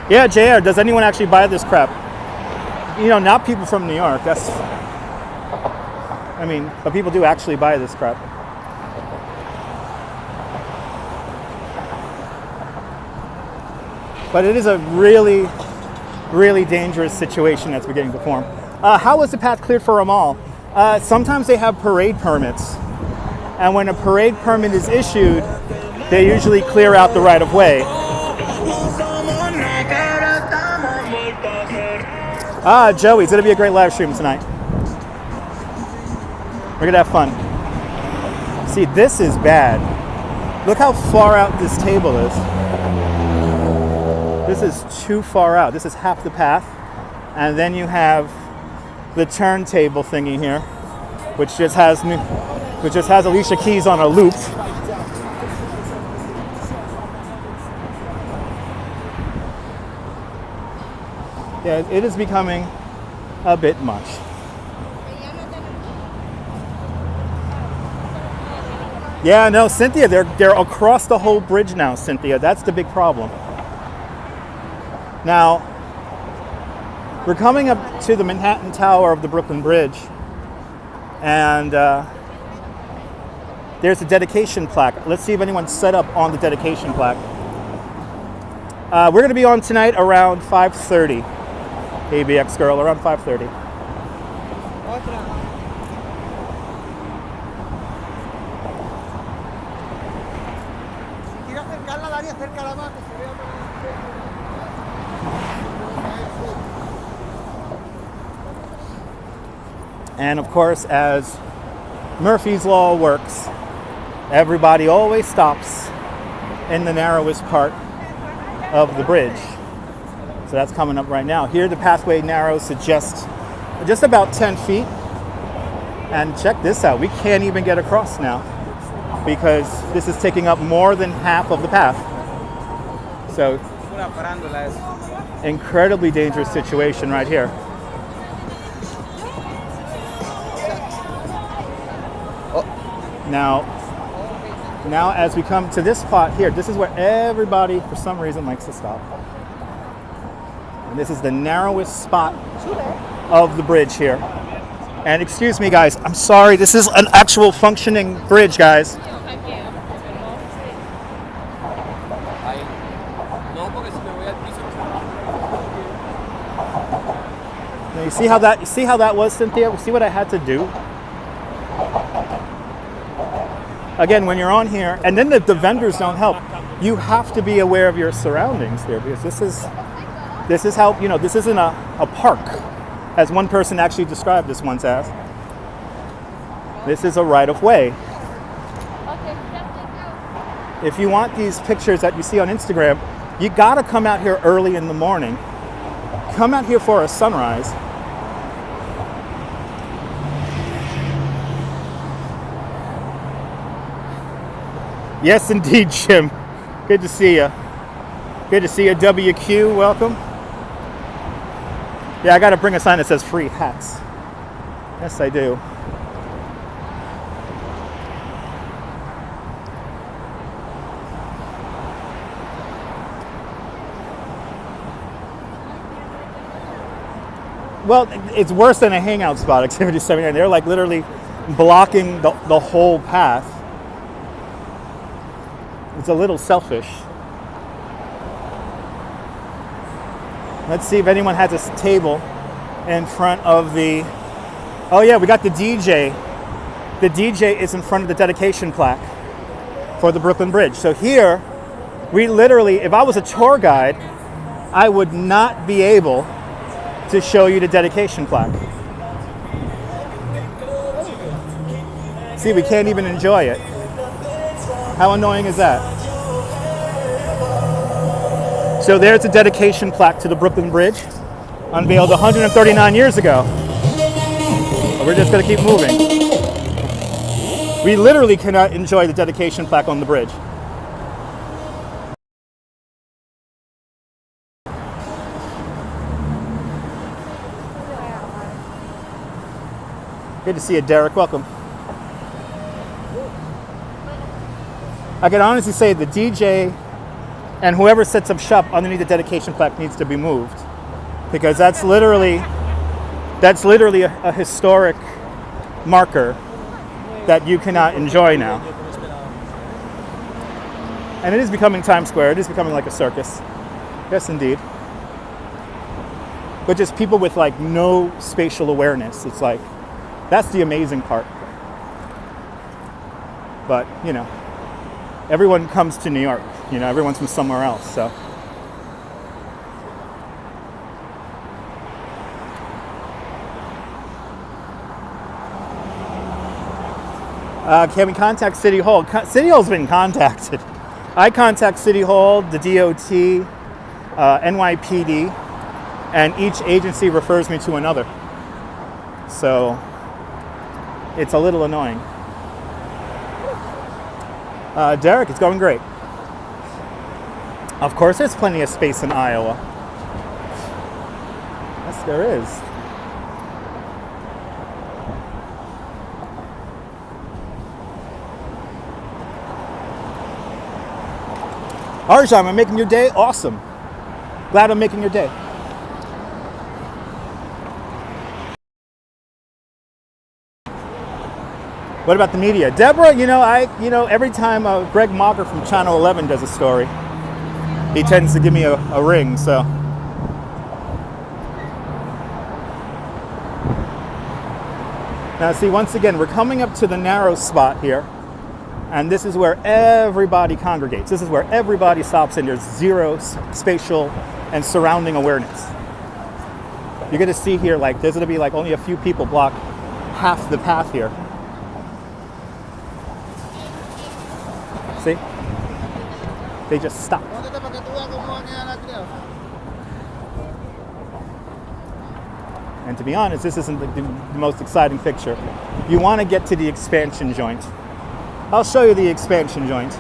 Yeah, JR, does anyone actually buy this crap? Not people from New York. But people do actually buy this crap. But it is a really, really dangerous situation that's beginning to form. How was the path cleared for a mall? Sometimes they have parade permits. And when a parade permit is issued, they usually clear out the right of way. Joey, it's going to be a great live stream tonight. We're going to have fun. See, this is bad. Look how far out this table is. This is too far out. This is half the path. And then you have the turntable thingy here, which just has Alicia Keys on a loop. Yeah, it is becoming a bit much. Yeah, no, Cynthia, they're across the whole bridge now, Cynthia. That's the big problem. Now, we're coming up to the Manhattan Tower of the Brooklyn Bridge, and there's a dedication plaque. Let's see if anyone's set up on the dedication plaque. We're going to be on tonight around 5:30. ABX girl, around 5:30. And of course, as Murphy's Law works, everybody always stops in the narrowest part of the bridge. So that's coming up right now. Here the pathway narrows to just about 10 feet. And check this out, we can't even get across now because this is taking up more than half of the path. So, incredibly dangerous situation right here. Now as we come to this spot here, this is where everybody, for some reason, likes to stop. And this is the narrowest spot of the bridge here. And excuse me, guys, I'm sorry, this is an actual functioning bridge, guys. Now, you see how that was, Cynthia? See what I had to do? Again, when you're on here, and then the vendors don't help. You have to be aware of your surroundings here because this is how, you know, this isn't a park, as one person actually described this once as. This is a right-of-way. If you want these pictures that you see on Instagram, you gotta come out here early in the morning. Come out here for a sunrise. Yes, indeed, Jim. Good to see you. Good to see you, WQ. Welcome. Yeah, I got to bring a sign that says free hats. Yes, I do. Well, it's worse than a hangout spot, Activity 79. They're like literally blocking the whole path. It's a little selfish. Let's see if anyone has a table in front of the... Oh yeah, we got the DJ. The DJ is in front of the dedication plaque for the Brooklyn Bridge. So here, we literally, if I was a tour guide, I would not be able to show you the dedication plaque. See, we can't even enjoy it. How annoying is that? So there's the dedication plaque to the Brooklyn Bridge, unveiled 139 years ago. But we're just going to keep moving. We literally cannot enjoy the dedication plaque on the bridge. Good to see you, Derek. Welcome. I can honestly say the DJ and whoever sets up shop underneath the dedication plaque needs to be moved, because that's literally a historic marker that you cannot enjoy now. And it is becoming Times Square. It is becoming like a circus. Yes, indeed. But just people with like no spatial awareness. It's like, that's the amazing part. But, you know, everyone comes to New York. You know, everyone's from somewhere else, so. Can we contact City Hall? City Hall's been contacted. I contact City Hall, the DOT, NYPD, and each agency refers me to another. So it's a little annoying. Derek, it's going great. Of course, there's plenty of space in Iowa. Yes, there is. Arjan, I'm making your day awesome. Glad I'm making your day. What about the media? Deborah, every time Greg Mocker from Channel 11 does a story, he tends to give me a ring, so. Now see, once again, we're coming up to the narrow spot here, and this is where everybody congregates. This is where everybody stops and there's zero spatial and surrounding awareness. You're gonna see here, like, there's gonna be like only a few people block half the path here. See? They just stop. And to be honest, this isn't the most exciting picture. You want to get to the expansion joint. I'll show you the expansion joint.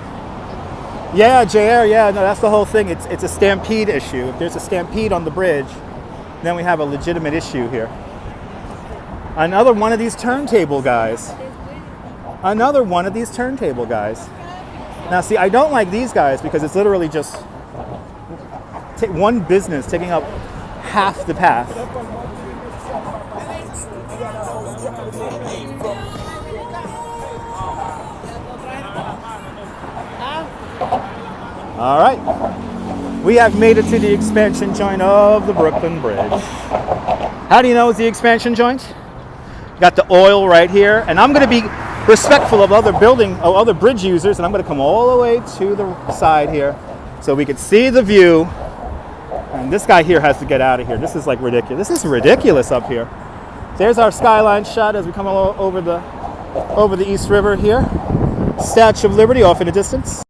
Yeah, JR, yeah, no, that's the whole thing. It's a stampede issue. If there's a stampede on the bridge, then we have a legitimate issue here. Another one of these turntable guys. Another one of these turntable guys. Now see, I don't like these guys because it's literally just one business taking up half the path. All right, we have made it to the expansion joint of the Brooklyn Bridge. How do you know it's the expansion joint? Got the oil right here, and I'm going to be respectful of other bridge users, and I'm going to come all the way to the side here so we can see the view. And this guy here has to get out of here. This is like ridiculous. This is ridiculous up here. There's our skyline shot as we come over the East River here. Statue of Liberty off in the distance.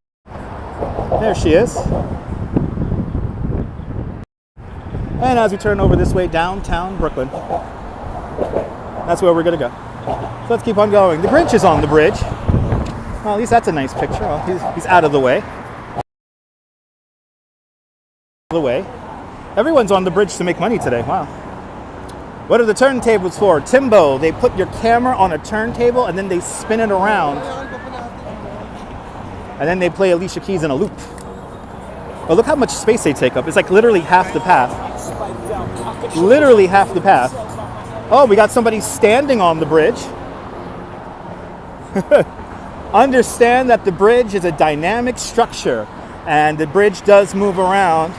There she is. And as we turn over this way, downtown Brooklyn. That's where we're going to go. So let's keep on going. The Grinch is on the bridge. Well, at least that's a nice picture. Well, he's out of the way. Everyone's on the bridge to make money today. Wow. What are the turntables for? Timbo. They put your camera on a turntable and then they spin it around. And then they play Alicia Keys in a loop. Oh, look how much space they take up. It's like literally half the path. Literally half the path. Oh, we got somebody standing on the bridge. Understand that the bridge is a dynamic structure and the bridge does move around.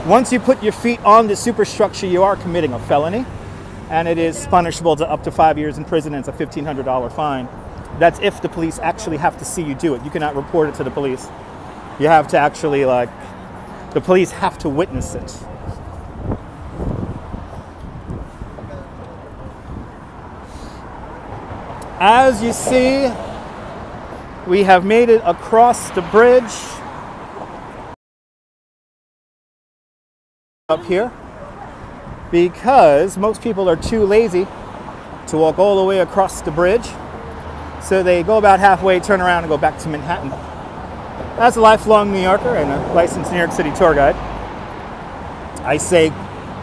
Once you put your feet on the superstructure, you are committing a felony, and it is punishable to up to 5 years in prison, and it's a $1,500 fine. That's if the police actually have to see you do it. You cannot report it to the police. You have to actually, the police have to witness it. As you see, we have made it across the bridge. Up here, because most people are too lazy to walk all the way across the bridge, so they go about halfway, turn around, and go back to Manhattan. As a lifelong New Yorker and a licensed New York City tour guide, I say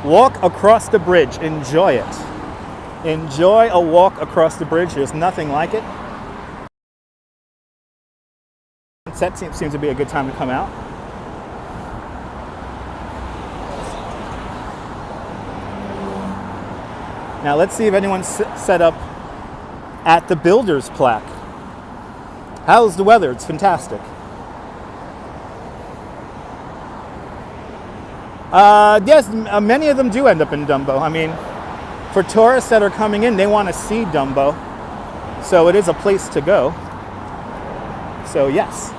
walk across the bridge, enjoy it. Enjoy a walk across the bridge. There's nothing like it. Sunset seems to be a good time to come out. Now let's see if anyone's set up at the builder's plaque. How's the weather? It's fantastic. Yes, many of them do end up in Dumbo. I mean, for tourists that are coming in, they want to see Dumbo. So it is a place to go. So yes.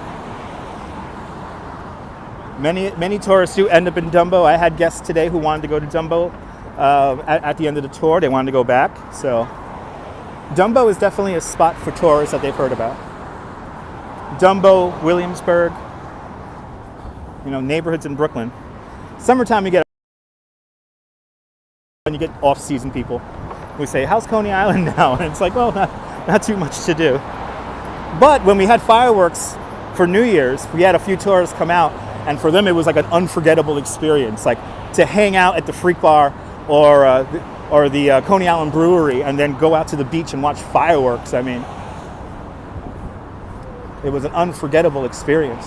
Many tourists do end up in Dumbo. I had guests today who wanted to go to Dumbo at the end of the tour. They wanted to go back. So Dumbo is definitely a spot for tourists that they've heard about. Dumbo, Williamsburg, neighborhoods in Brooklyn. Summertime you get off-season people who say, how's Coney Island now? And it's like, well, not too much to do. But when we had fireworks for New Year's, we had a few tourists come out, and for them it was like an unforgettable experience, like to hang out at the Freak Bar or the Coney Island Brewery and then go out to the beach and watch fireworks. I mean, it was an unforgettable experience.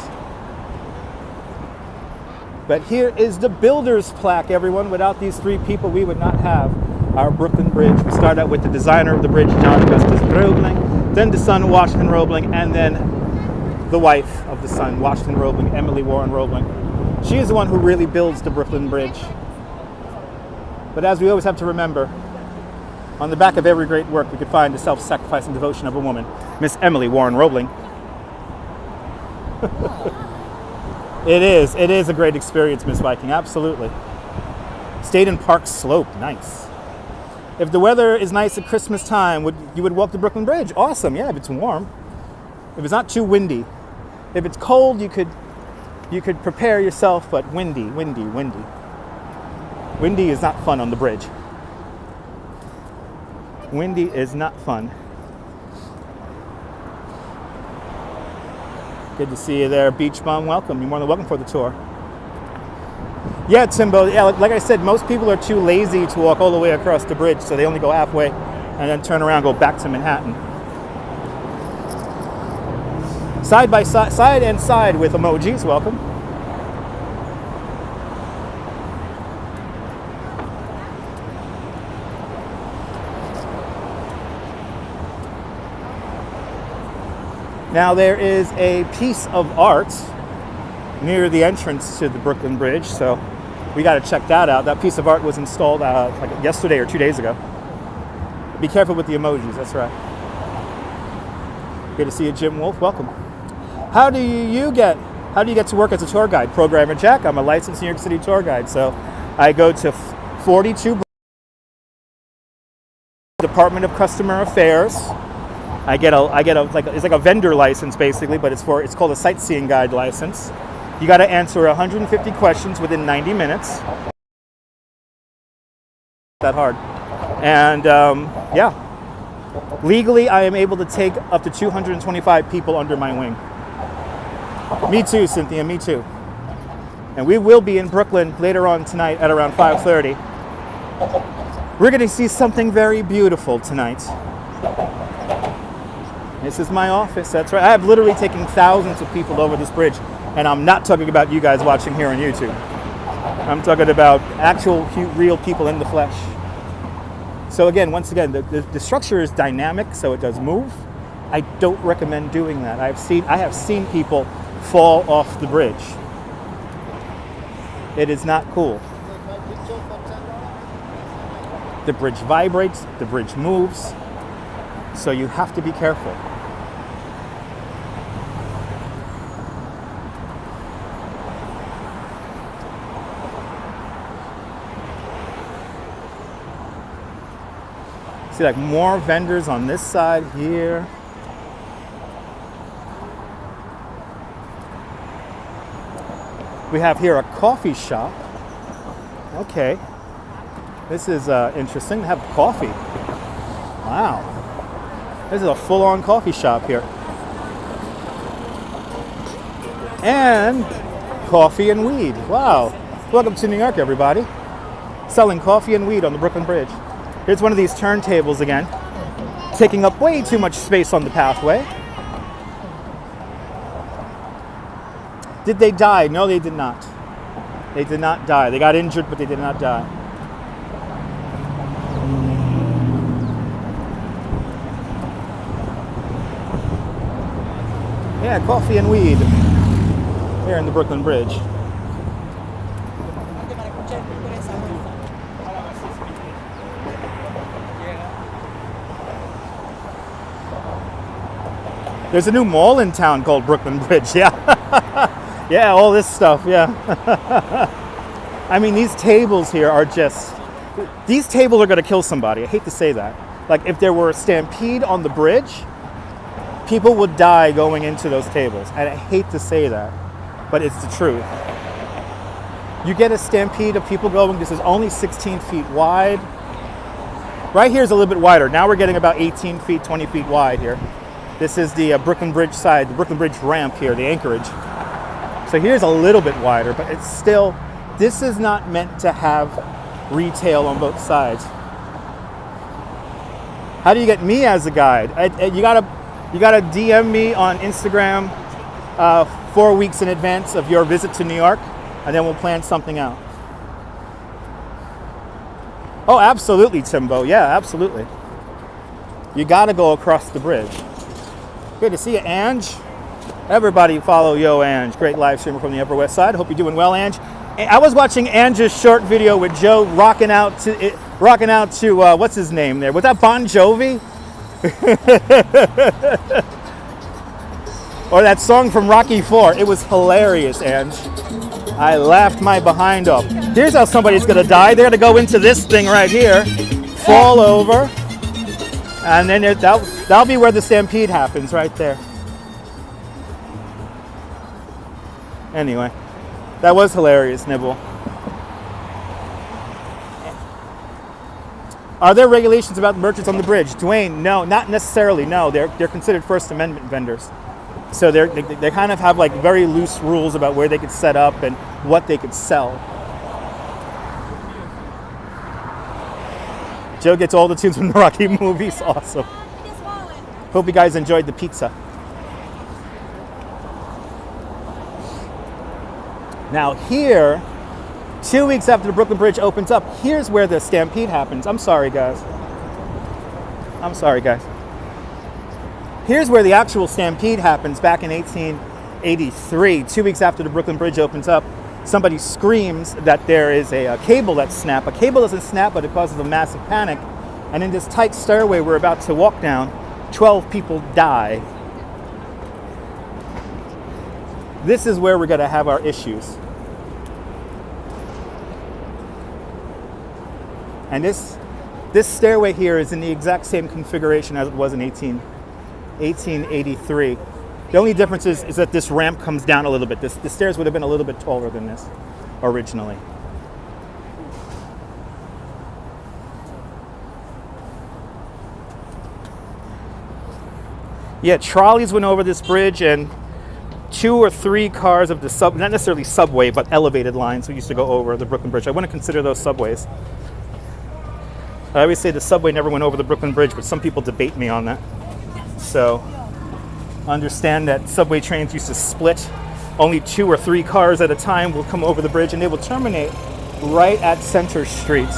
But here is the builder's plaque, everyone. Without these three people, we would not have our Brooklyn Bridge. We start out with the designer of the bridge, John Augustus Roebling, then the son, Washington Roebling, and then the wife of the son, Washington Roebling, Emily Warren Roebling. She is the one who really builds the Brooklyn Bridge. But as we always have to remember, on the back of every great work, we could find the self-sacrificing devotion of a woman, Miss Emily Warren Roebling. It is a great experience, Miss Viking, absolutely. Stayed in Park Slope, nice. If the weather is nice at Christmas time, you would walk the Brooklyn Bridge. Awesome, yeah, if it's warm. If it's not too windy. If it's cold, you could prepare yourself, but windy. Windy is not fun on the bridge. Windy is not fun. Good to see you there, Beach Bum. Welcome. You're more than welcome for the tour. Yeah, Timbo. Yeah, like I said, most people are too lazy to walk all the way across the bridge, so they only go halfway and then turn around and go back to Manhattan. Side by side, side and side with emojis. Welcome. Now there is a piece of art near the entrance to the Brooklyn Bridge, so we got to check that out. That piece of art was installed like yesterday or 2 days ago. Be careful with the emojis, that's right. Good to see you, Jim Wolf. Welcome. How do you get to work as a tour guide? Programmer Jack. I'm a licensed New York City tour guide, so I go to 42 Department of Customer Affairs. I get a like it's like a vendor license basically, but it's called a sightseeing guide license. You got to answer 150 questions within 90 minutes. That hard. And yeah, legally I am able to take up to 225 people under my wing. Me too, Cynthia. Me too. And we will be in Brooklyn later on tonight at around 5:30. We're going to see something very beautiful tonight. This is my office, that's right. I have literally taken thousands of people over this bridge, and I'm not talking about you guys watching here on YouTube. I'm talking about actual, real people in the flesh. So again, once again, the structure is dynamic, so it does move. I don't recommend doing that. I have seen people fall off the bridge. It is not cool. The bridge vibrates, the bridge moves, so you have to be careful. See, like more vendors on this side here. We have here a coffee shop. Okay. This is interesting to have coffee. Wow. This is a full-on coffee shop here. And coffee and weed. Wow. Welcome to New York, everybody. Selling coffee and weed on the Brooklyn Bridge. Here's one of these turntables again, taking up way too much space on the pathway. Did they die? No, they did not. They did not die. They got injured, but they did not die. Yeah, coffee and weed here in the Brooklyn Bridge. There's a new mall in town called Brooklyn Bridge, yeah. Yeah, all this stuff, yeah. I mean, these tables here are these tables are gonna kill somebody. I hate to say that. Like, if there were a stampede on the bridge, people would die going into those tables. And I hate to say that, but it's the truth. You get a stampede of people going, this is only 16 feet wide. Right here is a little bit wider. Now we're getting about 18 feet, 20 feet wide here. This is the Brooklyn Bridge side, the Brooklyn Bridge ramp here, the anchorage. So here's a little bit wider, but it's still, this is not meant to have retail on both sides. How do you get me as a guide? You gotta DM me on Instagram 4 weeks in advance of your visit to New York, and then we'll plan something out. Oh, absolutely, Timbo. Yeah, absolutely. You got to go across the bridge. Good to see you, Ange. Everybody follow Yo Ange. Great live streamer from the Upper West Side. Hope you're doing well, Ange. I was watching Ange's short video with Joe rocking out to what's his name there? Was that Bon Jovi? Or that song from Rocky IV. It was hilarious, Ange. I laughed my behind off. Here's how somebody's gonna die. They're gonna go into this thing right here, fall over, and then that'll be where the stampede happens, right there. Anyway, that was hilarious, Nibble. Are there regulations about merchants on the bridge? Dwayne, no, not necessarily, no. They're considered First Amendment vendors. So they kind of have like very loose rules about where they could set up and what they could sell. Joe gets all the tunes from the Rocky movies. Awesome. Hope you guys enjoyed the pizza. Now here, 2 weeks after the Brooklyn Bridge opens up, here's where the stampede happens. I'm sorry, guys. Here's where the actual stampede happens back in 1883. 2 weeks after the Brooklyn Bridge opens up, somebody screams that there is a cable that's snapped. A cable doesn't snap, but it causes a massive panic. And in this tight stairway we're about to walk down, 12 people die. This is where we're going to have our issues. And this stairway here is in the exact same configuration as it was in 1883. The only difference is that this ramp comes down a little bit. The stairs would have been a little bit taller than this originally. Yeah, trolleys went over this bridge, and 2 or 3 cars of the not necessarily subway, but elevated lines we used to go over the Brooklyn Bridge. I wouldn't consider those subways. I always say the subway never went over the Brooklyn Bridge, but some people debate me on that. So understand that subway trains used to split. Only 2 or 3 cars at a time will come over the bridge, and they will terminate right at Center Street.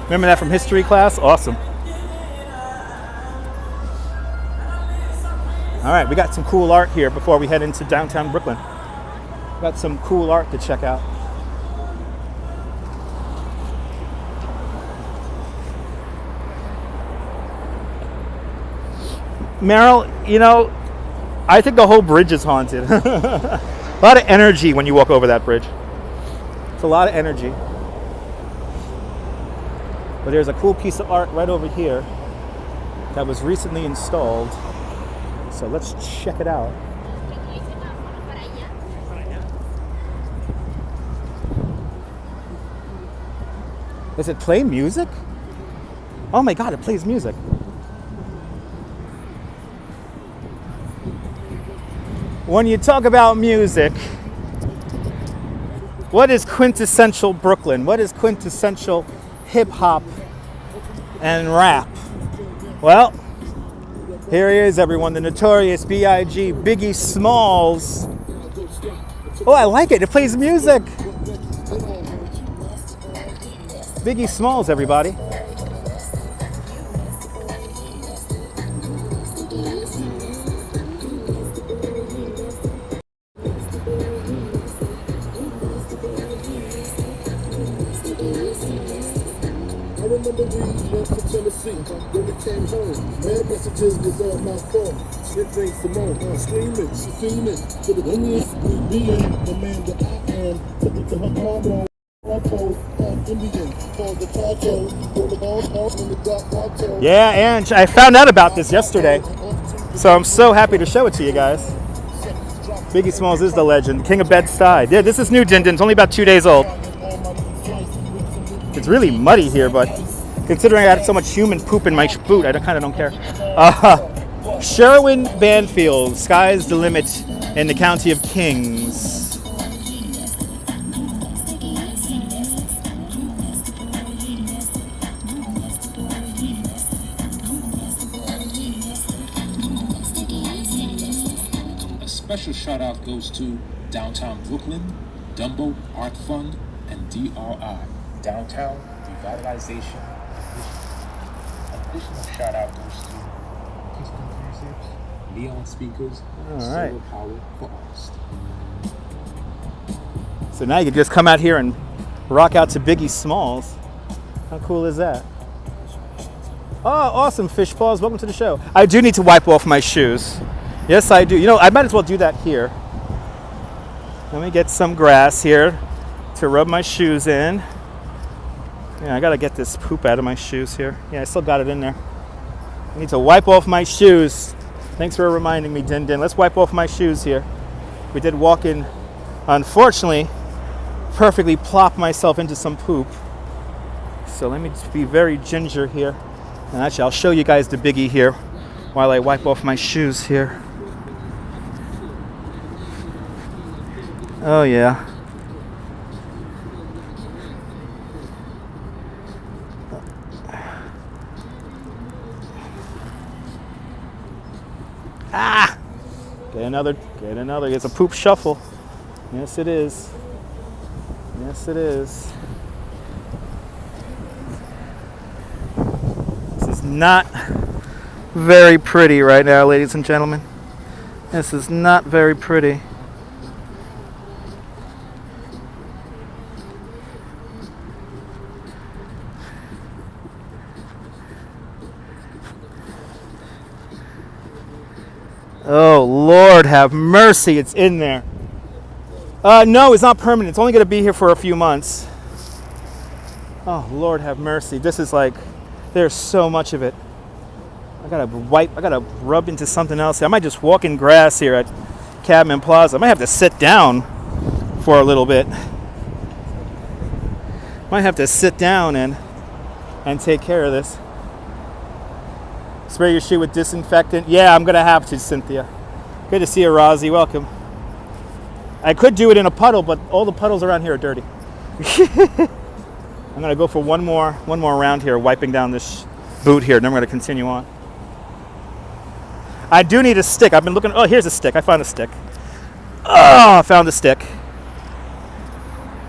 Remember that from history class? Awesome. All right, we got some cool art here before we head into downtown Brooklyn. Got some cool art to check out. Meryl, you know, I think the whole bridge is haunted. A lot of energy when you walk over that bridge. It's a lot of energy. But there's a cool piece of art right over here that was recently installed. So let's check it out. Does it play music? Oh my God, it plays music. When you talk about music, what is quintessential Brooklyn? What is quintessential hip hop and rap? Well, here he is, everyone, the Notorious B.I.G. Biggie Smalls. Oh, I like it. It plays music. Biggie Smalls, everybody. Yeah, Ange, I found out about this yesterday, so I'm so happy to show it to you guys. Biggie Smalls is the legend, King of Bed-Stuy. Yeah, this is new, Din Din. It's only about 2 days old. It's really muddy here, but considering I had so much human poop in my boot, I kind of don't care. Sherwin Banfield, sky's the limit in the county of Kings. special shout out goes to Downtown Brooklyn, Dumbo Art Fund, and DRI, Downtown Revitalization. An additional shout out goes to Keystone Concepts, Leon Speakers, and Solar Power for Artists. So now you can just come out here and rock out to Biggie Smalls. How cool is that? Oh, awesome, Fish Paws. Welcome to the show. I do need to wipe off my shoes. Yes, I do. You know, I might as well do that here. Let me get some grass here to rub my shoes in. Yeah, I got to get this poop out of my shoes here. Yeah, I still got it in there. I need to wipe off my shoes. Thanks for reminding me, Din Din. Let's wipe off my shoes here. We did walk in, unfortunately, perfectly plop myself into some poop. So let me just be very ginger here. And actually, I'll show you guys the Biggie here while I wipe off my shoes here. Oh, yeah. Ah! Get another. It's a poop shuffle. Yes, it is. Yes, it is. Not very pretty right now, ladies and gentlemen. This is not very pretty. Oh, Lord have mercy, it's in there. No, it's not permanent. It's only going to be here for a few months. Oh, Lord have mercy. This is like, there's so much of it. I gotta rub into something else. I might just walk in grass here at Cadman Plaza. I might have to sit down for a little bit. Might have to sit down and take care of this. Spray your shoe with disinfectant. Yeah, I'm gonna have to, Cynthia. Good to see you, Rozzy. Welcome. I could do it in a puddle, but all the puddles around here are dirty. I'm gonna go for one more round here, wiping down this boot here, and then we're gonna continue on. I do need a stick. I've been looking. Oh, here's a stick. I found a stick. Oh, I found a stick.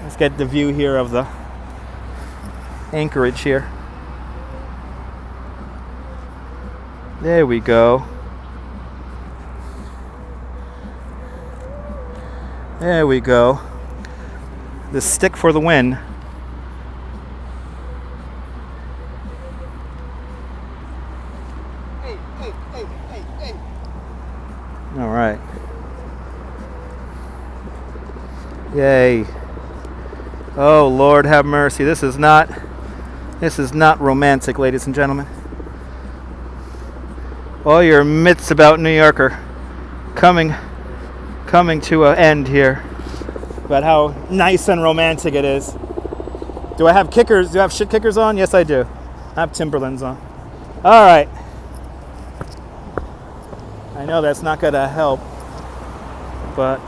Let's get the view here of the anchorage here. There we go. There we go. The stick for the win. All right. Yay. Oh, Lord have mercy. This is not romantic, ladies and gentlemen. All your myths about New York are coming to an end here. About how nice and romantic it is. Do I have kickers? Do I have shit kickers on? Yes, I do. I have Timberlands on. All right. I know that's not going to help, but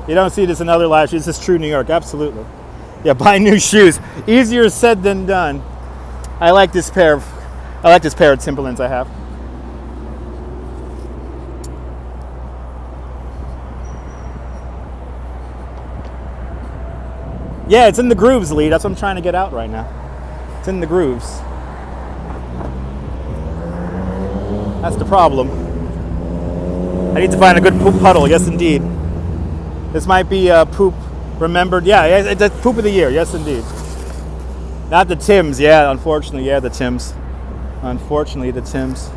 you don't see this in other live streams. This is true New York, absolutely. Yeah, buy new shoes. Easier said than done. I like this pair of Timberlands I have. Yeah, it's in the grooves, Lee. That's what I'm trying to get out right now. It's in the grooves. That's the problem. I need to find a good poop puddle. Yes, indeed. This might be poop remembered. Yeah, it's poop of the year. Yes, indeed. Not the Tims. Yeah, unfortunately. Yeah, the Tims. Unfortunately, the Tims.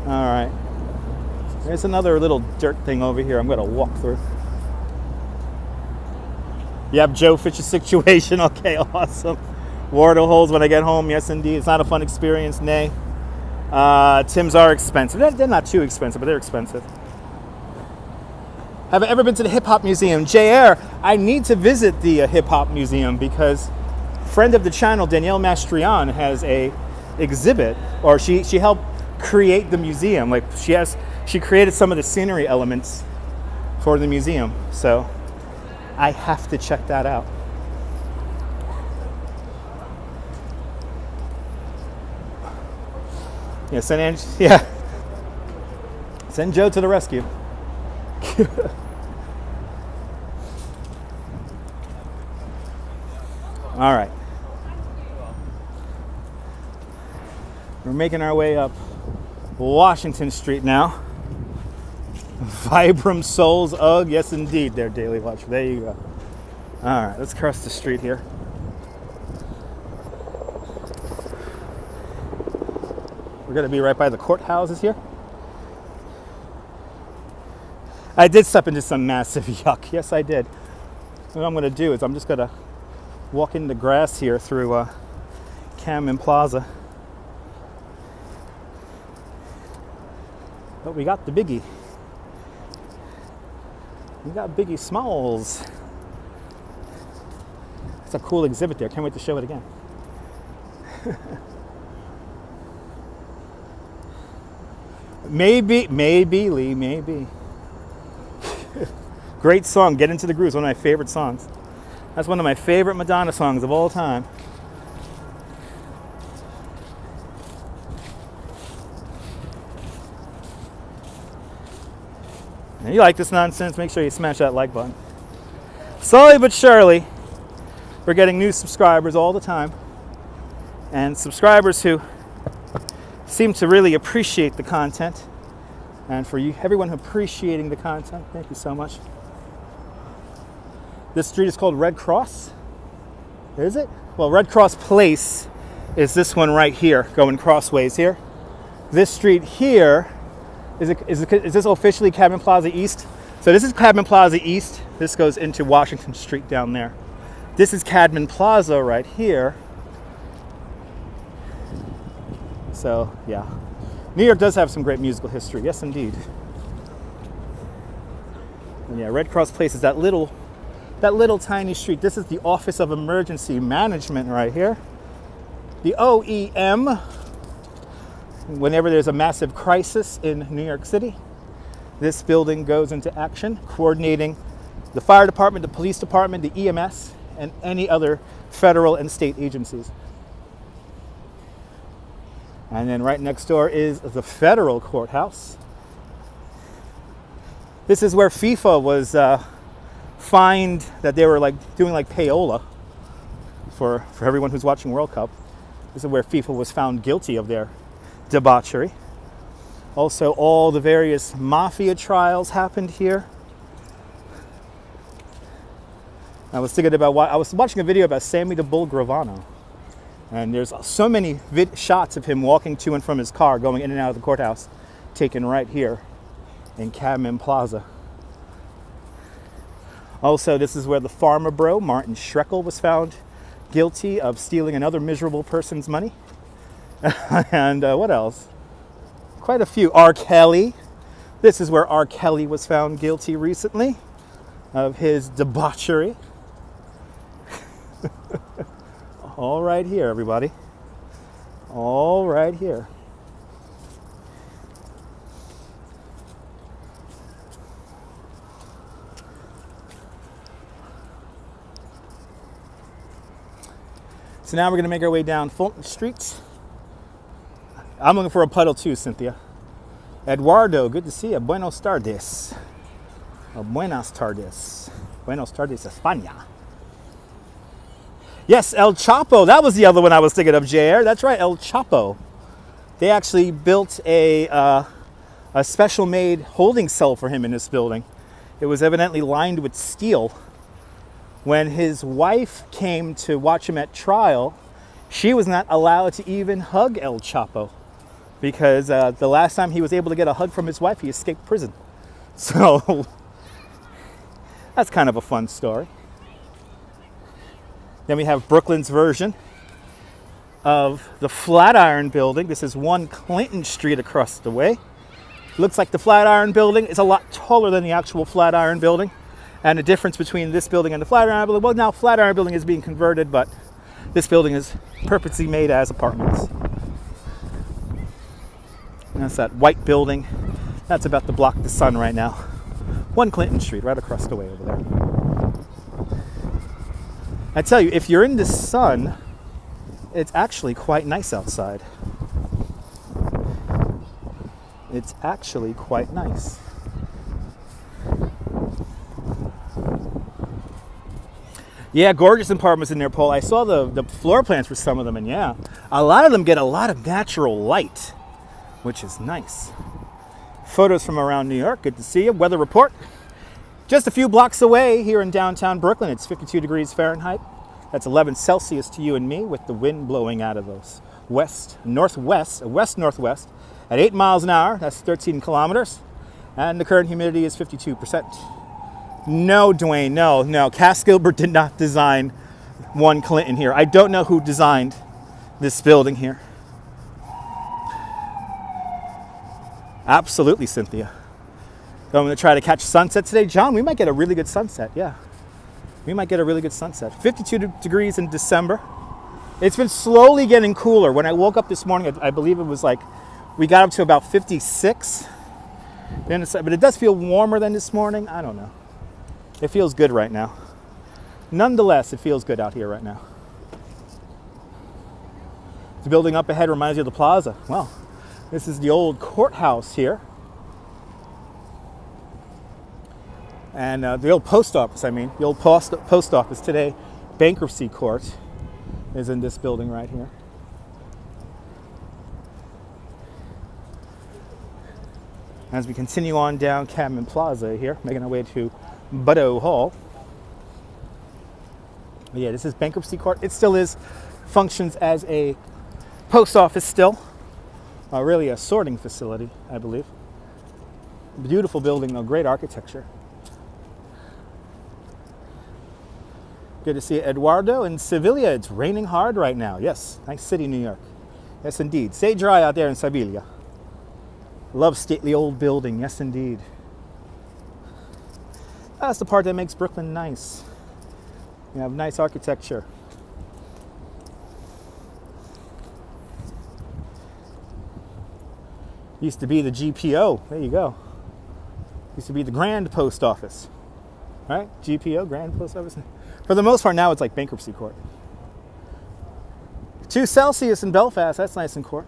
All right. There's another little dirt thing over here I'm going to walk through. You have Joe Fish's situation. Okay, awesome. Water holes when I get home. Yes, indeed. It's not a fun experience. Nay. Tims are expensive. They're not too expensive, but they're expensive. Have I ever been to the Hip Hop Museum? JR, I need to visit the Hip Hop Museum because friend of the channel, Danielle Mastrian, has a exhibit, or she helped create the museum. Like she created some of the scenery elements for the museum. So I have to check that out. Yeah, St. Ange, yeah. Send Joe to the rescue. All right. We're making our way up Washington Street now. Vibram Souls, ugh, yes indeed, there, Daily Watcher. There you go. All right, let's cross the street here. We're gonna be right by the courthouses here. I did step into some massive yuck. Yes, I did. What I'm gonna do is I'm just gonna walk in the grass here through Camden Plaza. But we got the biggie. We got Biggie Smalls. It's a cool exhibit there. Can't wait to show it again. Maybe, Lee, maybe. Great song, Get Into the Groove, one of my favorite songs. That's one of my favorite Madonna songs of all time. And if you like this nonsense, make sure you smash that like button. Slowly but surely, we're getting new subscribers all the time. And subscribers who seem to really appreciate the content. And for you, everyone appreciating the content, thank you so much. This street is called Red Cross. Is it? Well, Red Cross Place is this one right here, going crossways here. This street here, is this officially Cadman Plaza East? So this is Cadman Plaza East. This goes into Washington Street down there. This is Cadman Plaza right here. So, yeah. New York does have some great musical history. Yes, indeed. And yeah, Red Cross Place is that little tiny street. This is the Office of Emergency Management right here. The OEM. Whenever there's a massive crisis in New York City, this building goes into action, coordinating the fire department, the police department, the EMS, and any other federal and state agencies. And then right next door is the federal courthouse. This is where FIFA was fined that they were doing payola for everyone who's watching World Cup. This is where FIFA was found guilty of their debauchery. Also, all the various mafia trials happened here. I was watching a video about Sammy the Bull Gravano, and there's so many shots of him walking to and from his car, going in and out of the courthouse, taken right here in Cadman Plaza. Also, this is where the farmer bro, Martin Schreckel, was found guilty of stealing another miserable person's money. And what else? Quite a few. R. Kelly. This is where R. Kelly was found guilty recently of his debauchery. All right here, everybody. All right here. So now we're going to make our way down Fulton Street. I'm looking for a puddle too, Cynthia. Eduardo, good to see you. Buenos tardes. Buenas tardes. Buenos tardes, España. Yes, El Chapo. That was the other one I was thinking of, JR. That's right, El Chapo. They actually built a special-made holding cell for him in this building. It was evidently lined with steel. When his wife came to watch him at trial, she was not allowed to even hug El Chapo because the last time he was able to get a hug from his wife, he escaped prison. So that's kind of a fun story. Then we have Brooklyn's version of the Flatiron Building. This is 1 Clinton Street across the way. Looks like the Flatiron Building is a lot taller than the actual Flatiron Building. And the difference between this building and the Flatiron Building, well, now Flatiron Building is being converted, but this building is purposely made as apartments. And that's that white building. That's about to block the sun right now. 1 Clinton Street, right across the way over there. I tell you, if you're in the sun, it's actually quite nice outside. It's actually quite nice. Yeah, gorgeous apartments in there, Paul. I saw the floor plans for some of them, and yeah, a lot of them get a lot of natural light, which is nice. Photos from around New York. Good to see you. Weather report. Just a few blocks away here in downtown Brooklyn, it's 52 degrees Fahrenheit. That's 11 Celsius to you and me, with the wind blowing out of those west-northwest at 8 miles an hour. That's 13 kilometers. And the current humidity is 52%. No, Dwayne, no. Cass Gilbert did not design One Clinton here. I don't know who designed this building here. Absolutely, Cynthia. So I'm going to try to catch sunset today. John, we might get a really good sunset, yeah. We might get a really good sunset. 52 degrees in December. It's been slowly getting cooler. When I woke up this morning, I believe it was like, we got up to about 56. But it does feel warmer than this morning. I don't know. It feels good right now. Nonetheless, it feels good out here right now. The building up ahead reminds you of the plaza. Well, this is the old courthouse here. And the old post office, the old post office today, bankruptcy court, is in this building right here. As we continue on down Cadman Plaza here, making our way to Butto Hall. But yeah, this is bankruptcy court. It still functions as a post office still. Really a sorting facility, I believe. Beautiful building though, great architecture. Good to see Eduardo in Sevilla. It's raining hard right now. Yes, nice city, New York. Yes, indeed. Stay dry out there in Sevilla. Love stately old building. Yes, indeed. That's the part that makes Brooklyn nice. You have nice architecture. Used to be the GPO. There you go. Used to be the Grand Post Office. Right? GPO, Grand Post Office. For the most part, now it's like bankruptcy court. 2 Celsius in Belfast. That's nice and court.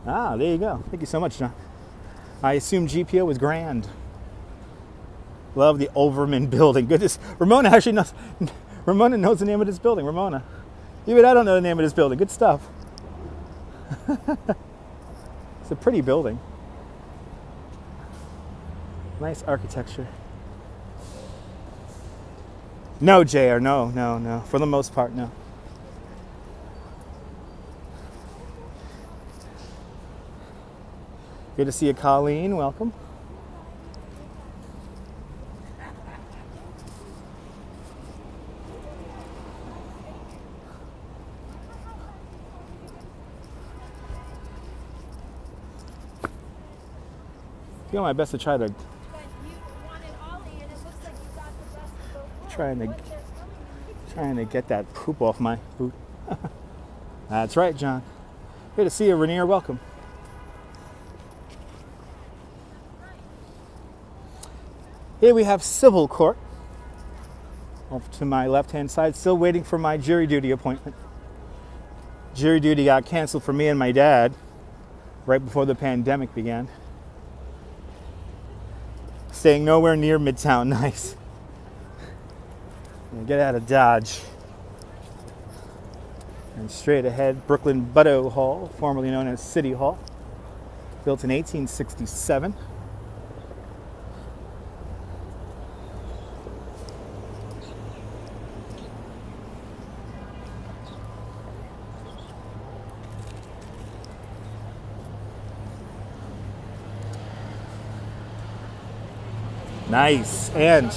Ah, there you go. Thank you so much, John. I assume GPO was grand. Love the Overman building. Goodness. Ramona actually knows. Ramona knows the name of this building. Ramona. Even I don't know the name of this building. Good stuff. It's a pretty building. Nice architecture. No, JR. No. For the most part, no. Good to see you, Colleen. Welcome. Doing my best to try to trying to get that poop off my boot. That's right, John. Good to see you, Rainier. Welcome. Here we have civil court. Off to my left-hand side, still waiting for my jury duty appointment. Jury duty got canceled for me and my dad right before the pandemic began. Staying nowhere near Midtown. Nice. Get out of Dodge. And straight ahead, Brooklyn Butto Hall, formerly known as City Hall, built in 1867. Nice, and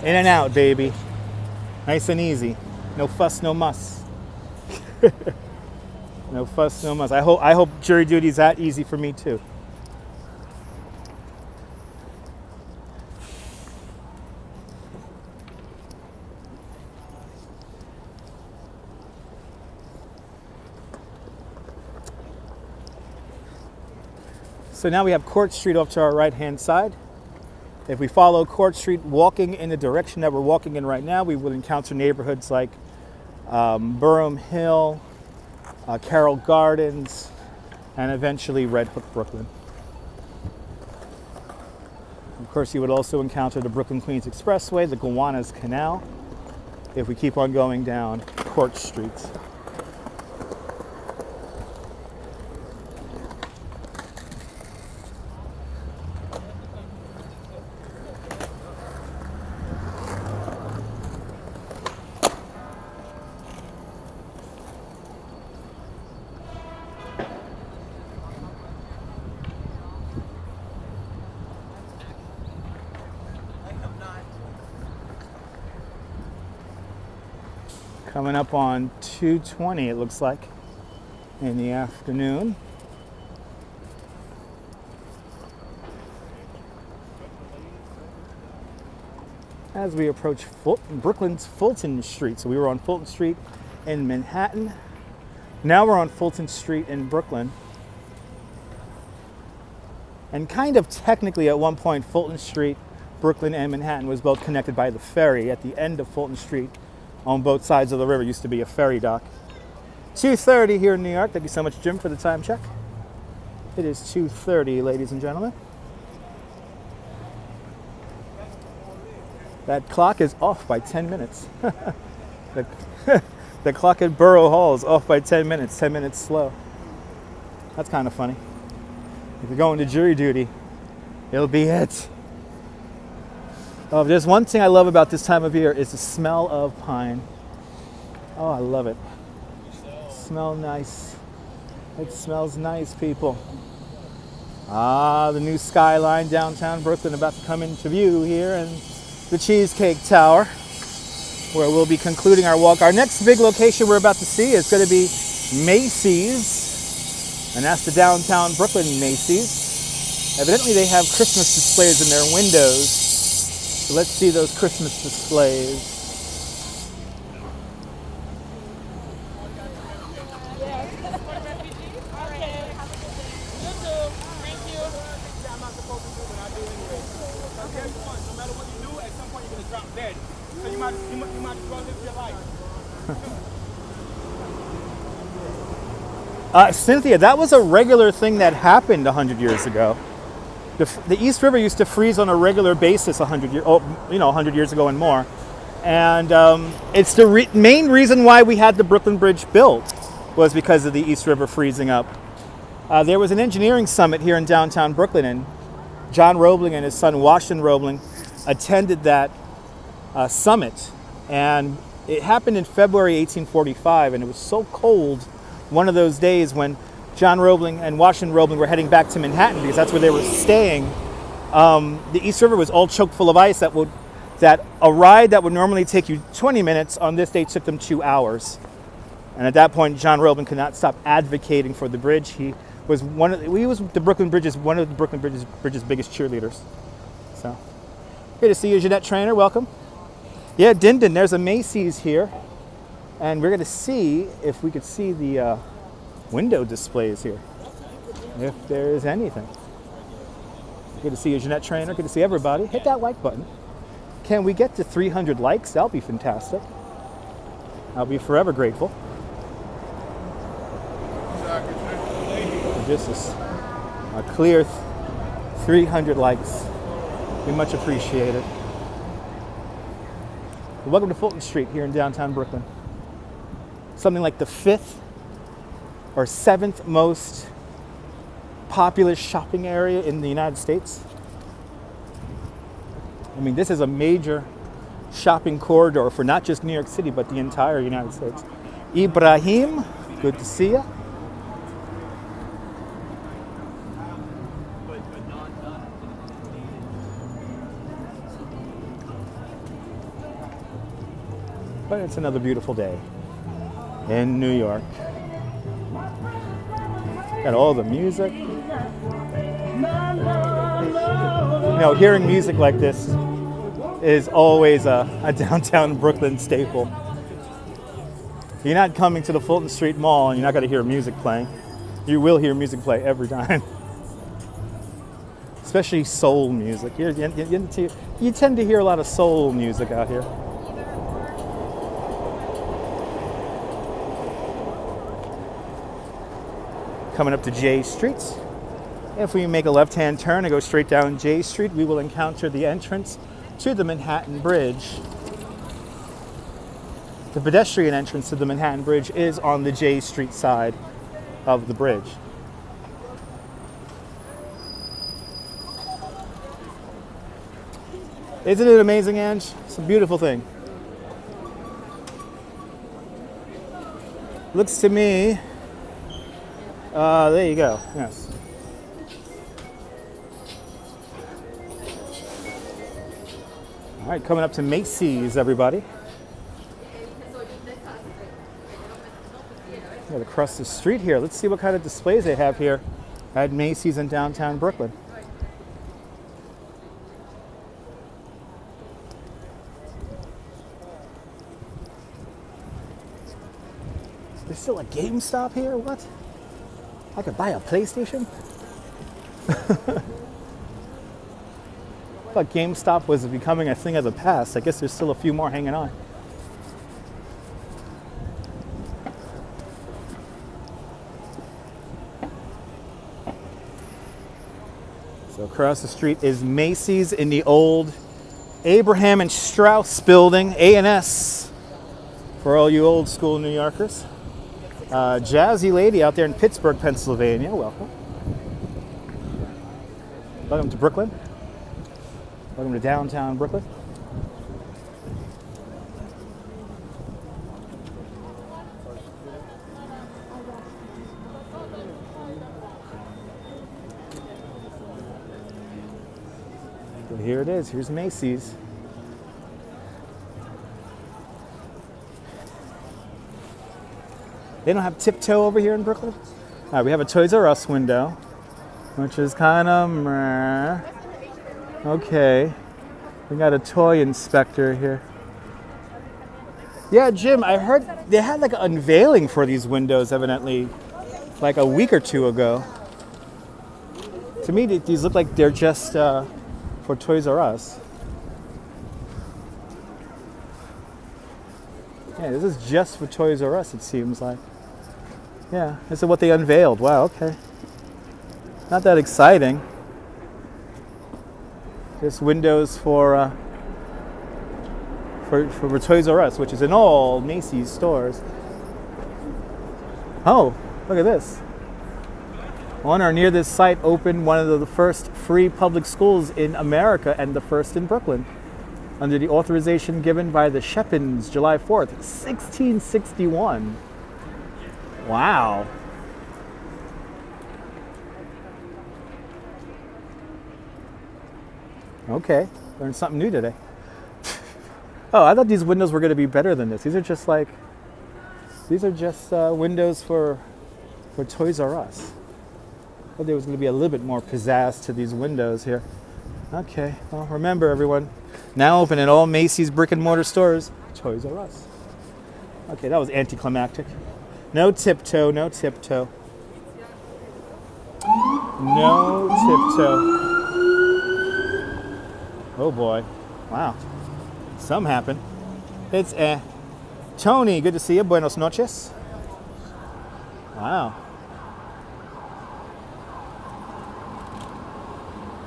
in and out, baby. Nice and easy. No fuss, no muss. No fuss, no muss. I hope jury duty is that easy for me too. So now we have Court Street off to our right-hand side. If we follow Court Street walking in the direction that we're walking in right now, we will encounter neighborhoods like Burham Hill, Carroll Gardens, and eventually Red Hook, Brooklyn. Of course, you would also encounter the Brooklyn-Queens Expressway, the Gowanus Canal, if we keep on going down Court Street. Coming up on 2:20, it looks like, in the afternoon. As we approach Brooklyn's Fulton Street. So we were on Fulton Street in Manhattan. Now we're on Fulton Street in Brooklyn. And kind of technically at one point, Fulton Street, Brooklyn, and Manhattan was both connected by the ferry. At the end of Fulton Street, on both sides of the river, used to be a ferry dock. 2:30 here in New York. Thank you so much, Jim, for the time check. It is 2:30, ladies and gentlemen. That clock is off by 10 minutes. The clock at Borough Hall is off by 10 minutes, 10 minutes slow. That's kind of funny. If you're going to jury duty, it'll be it. Oh, there's one thing I love about this time of year is the smell of pine. Oh, I love it. Smell nice. It smells nice, people. Ah, the new skyline downtown Brooklyn about to come into view here, and the Cheesecake Tower, where we'll be concluding our walk. Our next big location we're about to see is going to be Macy's, and that's the downtown Brooklyn Macy's. Evidently they have Christmas displays in their windows. So let's see those Christmas displays. Cynthia, that was a regular thing that happened 100 years ago. The East River used to freeze on a regular basis 100 years ago and more. And it's the main reason why we had the Brooklyn Bridge built was because of the East River freezing up. There was an engineering summit here in downtown Brooklyn, and John Roebling and his son Washington Roebling attended that summit. And it happened in February 1845, and it was so cold one of those days when John Roebling and Washington Roebling were heading back to Manhattan, because that's where they were staying. The East River was all choked full of ice that a ride that would normally take you 20 minutes on this day took them 2 hours. And at that point, John Roebling could not stop advocating for the bridge. He was one of the Brooklyn Bridge's biggest cheerleaders. So, good to see you, Jeanette Trainer. Welcome. Yeah, Dindon. There's a Macy's here, and we're going to see if we could see the window displays here, if there is anything. Good to see you, Jeanette Trainer. Good to see everybody. Hit that like button. Can we get to 300 likes? That'll be fantastic. I'll be forever grateful. This is a clear 300 likes. We much appreciate it. Welcome to Fulton Street here in downtown Brooklyn. Something like the 5th or 7th most populous shopping area in the United States. I mean, this is a major shopping corridor for not just New York City, but the entire United States. Ibrahim, good to see you. But it's another beautiful day in New York. Got all the music. You know, hearing music like this is always a downtown Brooklyn staple. You're not coming to the Fulton Street Mall and you're not going to hear music playing. You will hear music play every time. Especially soul music. You tend to hear a lot of soul music out here. coming up to J Street. If we make a left-hand turn and go straight down J Street, we will encounter the entrance to the Manhattan Bridge. The pedestrian entrance to the Manhattan Bridge is on the J Street side of the bridge. Isn't it amazing, Ange? It's a beautiful thing. Looks to me, there you go, yes. All right, coming up to Macy's, everybody. Right across the street here. Let's see what kind of displays they have here at Macy's in downtown Brooklyn. There's still a GameStop here? What? I could buy a PlayStation? I thought GameStop was becoming a thing of the past. I guess there's still a few more hanging on. So across the street is Macy's in the old Abraham and Straus building, A&S, for all you old school New Yorkers. Jazzy lady out there in Pittsburgh, Pennsylvania, welcome. Welcome to Brooklyn. Welcome to downtown Brooklyn. But here it is, here's Macy's. They don't have Tiptoe over here in Brooklyn? All right, we have a Toys R Us window, which is kind of meh. Okay. We got a toy inspector here. Yeah, Jim, I heard they had like an unveiling for these windows evidently like a week or two ago. To me, these look like they're just for Toys R Us. Yeah, this is just for Toys R Us, it seems like. Yeah, this is what they unveiled. Wow, okay. Not that exciting. Just windows for Toys R Us, which is in all Macy's stores. Oh, look at this. On or near this site opened one of the first free public schools in America and the first in Brooklyn, under the authorization given by the Shepins, July 4th, 1661. Wow. Okay, learned something new today. Oh, I thought these windows were going to be better than this. These are just windows for Toys R Us. I thought there was going to be a little bit more pizzazz to these windows here. Okay, well, remember everyone, now open in all Macy's brick and mortar stores, Toys R Us. Okay, that was anticlimactic. No tiptoe, no tiptoe. No tiptoe. Oh boy, wow. Some happened. It's Tony, good to see you. Buenos noches. Wow.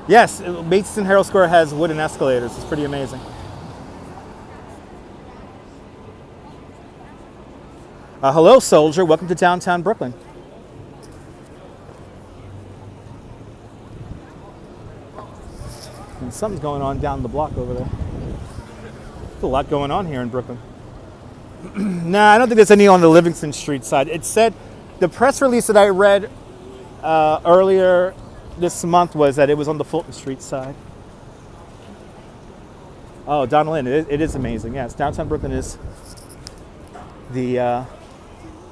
Yes, Macy's and Herald Square has wooden escalators. It's pretty amazing. Hello, soldier. Welcome to downtown Brooklyn. And something's going on down the block over there. There's a lot going on here in Brooklyn. Nah, I don't think there's any on the Livingston Street side. It said, the press release that I read earlier this month was that it was on the Fulton Street side. Oh, Donald Lynn, it is amazing. Yes, downtown Brooklyn is the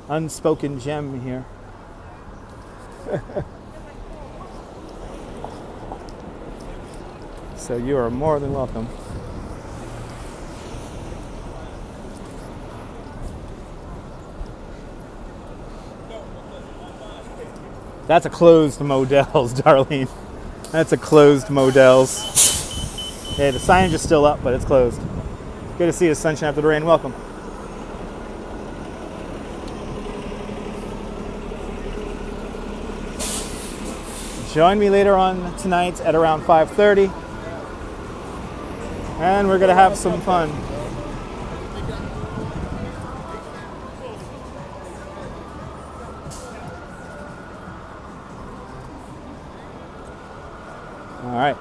unspoken gem here. So you are more than welcome. That's a closed Modell's, Darlene. That's a closed Modell's. Yeah, the signage is still up, but it's closed. Good to see you, sunshine after the rain. Welcome. Join me later on tonight at around 5:30. And we're going to have some fun. All right.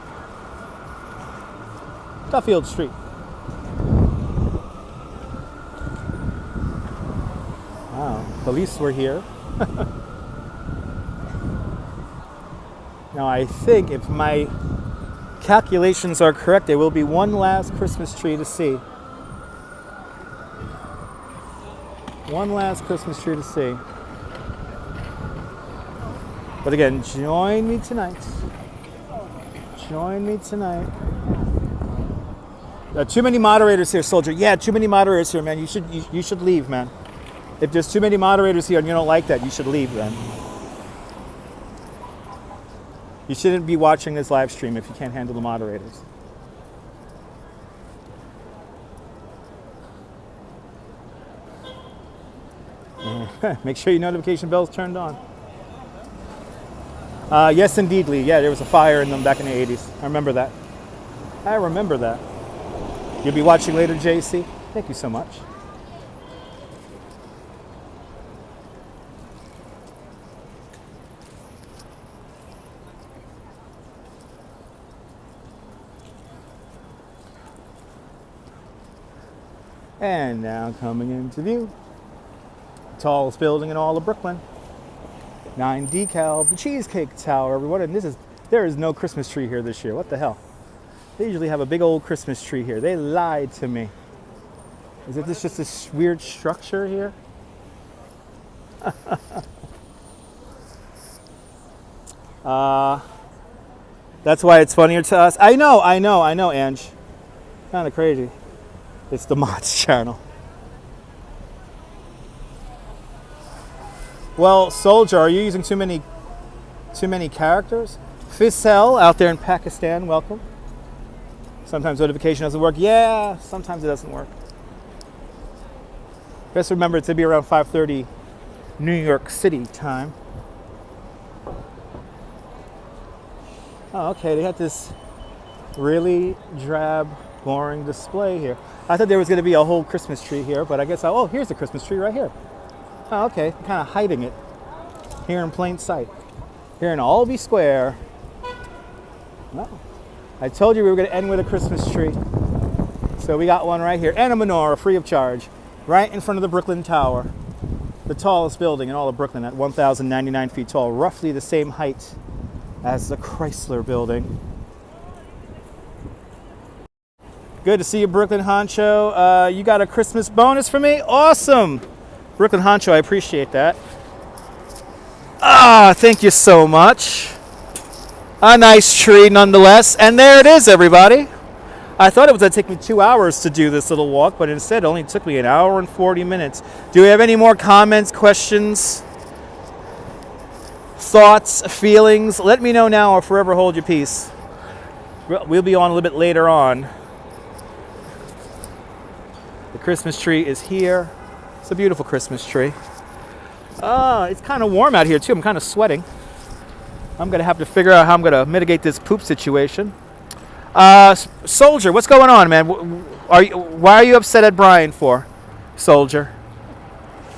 Duffield Street. Wow, police were here. Now I think if my calculations are correct, there will be one last Christmas tree to see. One last Christmas tree to see. But again, join me tonight. Join me tonight. Too many moderators here, Soldier. Yeah, too many moderators here, man. You should leave, man. If there's too many moderators here and you don't like that, you should leave then. You shouldn't be watching this live stream if you can't handle the moderators. Make sure your notification bell's turned on. Yes, indeed, Lee. Yeah, there was a fire in them back in the 80s. I remember that. I remember that. You'll be watching later, JC? Thank you so much. And now coming into view, tallest building in all of Brooklyn. 9 decal, the Cheesecake Tower, everyone. And there is no Christmas tree here this year. What the hell? They usually have a big old Christmas tree here. They lied to me. Is it just this weird structure here? That's why it's funnier to us. I know, Ange. Kind of crazy. It's the mods channel. Well, Soldier, are you using too many characters? Fisel out there in Pakistan, welcome. Sometimes notification doesn't work. Yeah, sometimes it doesn't work. Just remember to be around 5:30 New York City time. Oh, okay, they had this really drab, boring display here. I thought there was going to be a whole Christmas tree here, but I guess, oh, here's the Christmas tree right here. Oh, okay, kind of hiding it here in plain sight. Here in Albee Square. No, I told you we were going to end with a Christmas tree. So we got one right here, and a menorah free of charge, right in front of the Brooklyn Tower. The tallest building in all of Brooklyn at 1,099 feet tall, roughly the same height as the Chrysler Building. Good to see you, Brooklyn Honcho. You got a Christmas bonus for me? Awesome! Brooklyn Honcho, I appreciate that. Thank you so much. A nice tree nonetheless. And there it is, everybody. I thought it was going to take me 2 hours to do this little walk, but instead it only took me 1 hour and 40 minutes. Do we have any more comments, questions, thoughts, feelings? Let me know now or forever hold your peace. We'll be on a little bit later on. The Christmas tree is here. It's a beautiful Christmas tree. It's kind of warm out here too. I'm kind of sweating. I'm going to have to figure out how I'm going to mitigate this poop situation. Soldier, what's going on, man? Why are you upset at Brian for, Soldier?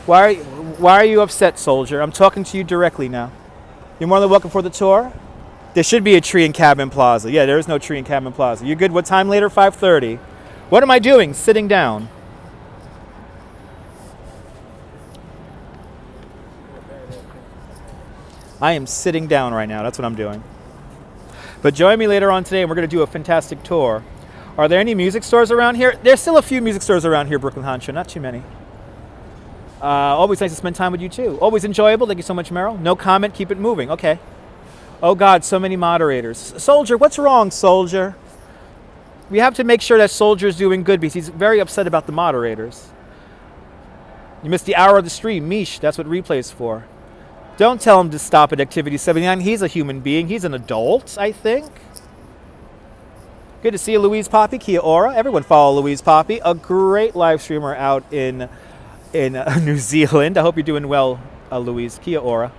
Why are you upset, Soldier? I'm talking to you directly now. You're more than welcome for the tour. There should be a tree in Cabin Plaza. Yeah, there is no tree in Cabin Plaza. You good? What time later? 5:30. What am I doing? Sitting down. I am sitting down right now. That's what I'm doing. But join me later on today, and we're going to do a fantastic tour. Are there any music stores around here? There's still a few music stores around here, Brooklyn Honcho. Not too many. Always nice to spend time with you, too. Always enjoyable. Thank you so much, Meryl. No comment. Keep it moving. Okay. Oh, God, so many moderators. Soldier, what's wrong, Soldier? We have to make sure that Soldier's doing good because he's very upset about the moderators. You missed the hour of the stream. Mish, that's what replay's for. Don't tell him to stop at Activity 79. He's a human being. He's an adult, I think. Good to see you, Louise Poppy, Kia Ora. Everyone follow Louise Poppy, a great live streamer out in New Zealand. I hope you're doing well, Louise. Kia Ora.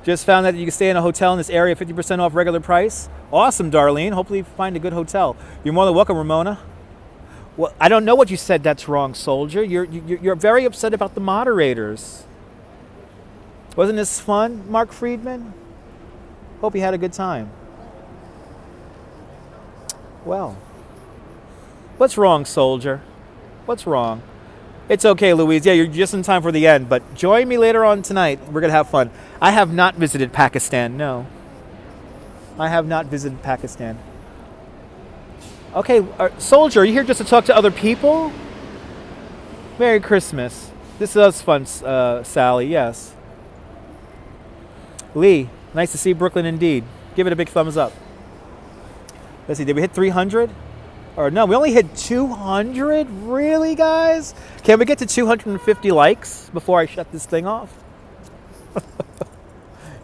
Just found out that you can stay in a hotel in this area 50% off regular price. Awesome, Darlene. Hopefully you find a good hotel. You're more than welcome, Ramona. Well, I don't know what you said that's wrong, Soldier. You're very upset about the moderators. Wasn't this fun, Mark Friedman? Hope you had a good time. Well, what's wrong, Soldier? What's wrong? It's okay, Louise. Yeah, you're just in time for the end, but join me later on tonight. We're going to have fun. I have not visited Pakistan, no. I have not visited Pakistan. Okay, Soldier, are you here just to talk to other people? Merry Christmas. This is fun, Sally, yes. Lee, nice to see Brooklyn indeed. Give it a big thumbs up. Let's see, did we hit 300? Or no, we only hit 200? Really, guys? Can we get to 250 likes before I shut this thing off?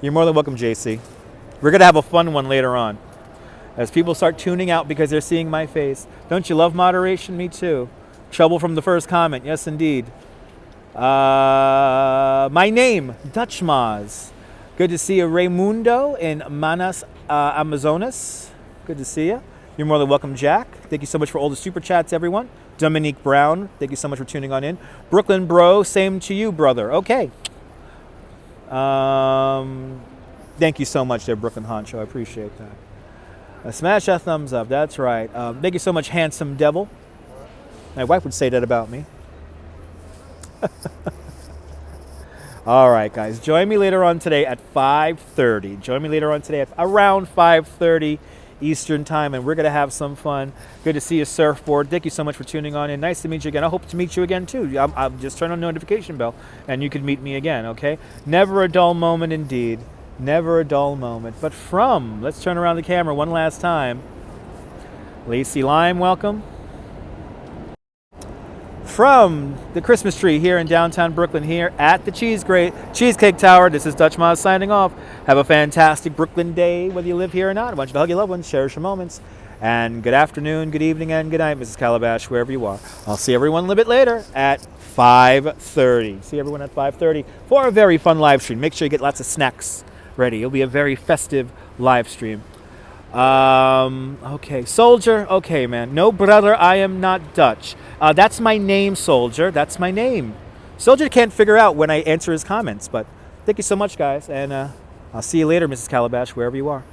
You're more than welcome, JC. We're going to have a fun one later on. As people start tuning out because they're seeing my face. Don't you love moderation? Me too. Trouble from the first comment. Yes, indeed. My name, Dutch Maz. Good to see you, Raimundo in Manas, Amazonas. Good to see you. You're more than welcome, Jack. Thank you so much for all the super chats, everyone. Dominique Brown, thank you so much for tuning on in. Brooklyn Bro, same to you, brother. Okay. Thank you so much there, Brooklyn Honcho. I appreciate that. Smash that thumbs up. That's right. Thank you so much, Handsome Devil. My wife would say that about me. All right, guys. Join me later on today at 5:30. Join me later on today at around 5:30 Eastern Time, and we're going to have some fun. Good to see you, Surfboard. Thank you so much for tuning on in. Nice to meet you again. I hope to meet you again, too. I'll just turn on the notification bell, and you can meet me again, okay? Never a dull moment indeed. Never a dull moment. But let's turn around the camera one last time. Lacey Lime, welcome. From the Christmas tree here in downtown Brooklyn, here at the Cheesecake Tower, this is Dutch Maz signing off. Have a fantastic Brooklyn day, whether you live here or not. I want you to hug your loved ones, cherish your moments. And good afternoon, good evening, and good night, Mrs. Calabash, wherever you are. I'll see everyone a little bit later at 5:30. See everyone at 5:30 for a very fun live stream. Make sure you get lots of snacks ready. It'll be a very festive live stream. Okay, Soldier. Okay, man. No, brother, I am not Dutch. That's my name, Soldier. That's my name. Soldier can't figure out when I answer his comments, but thank you so much, guys. And I'll see you later, Mrs. Calabash, wherever you are.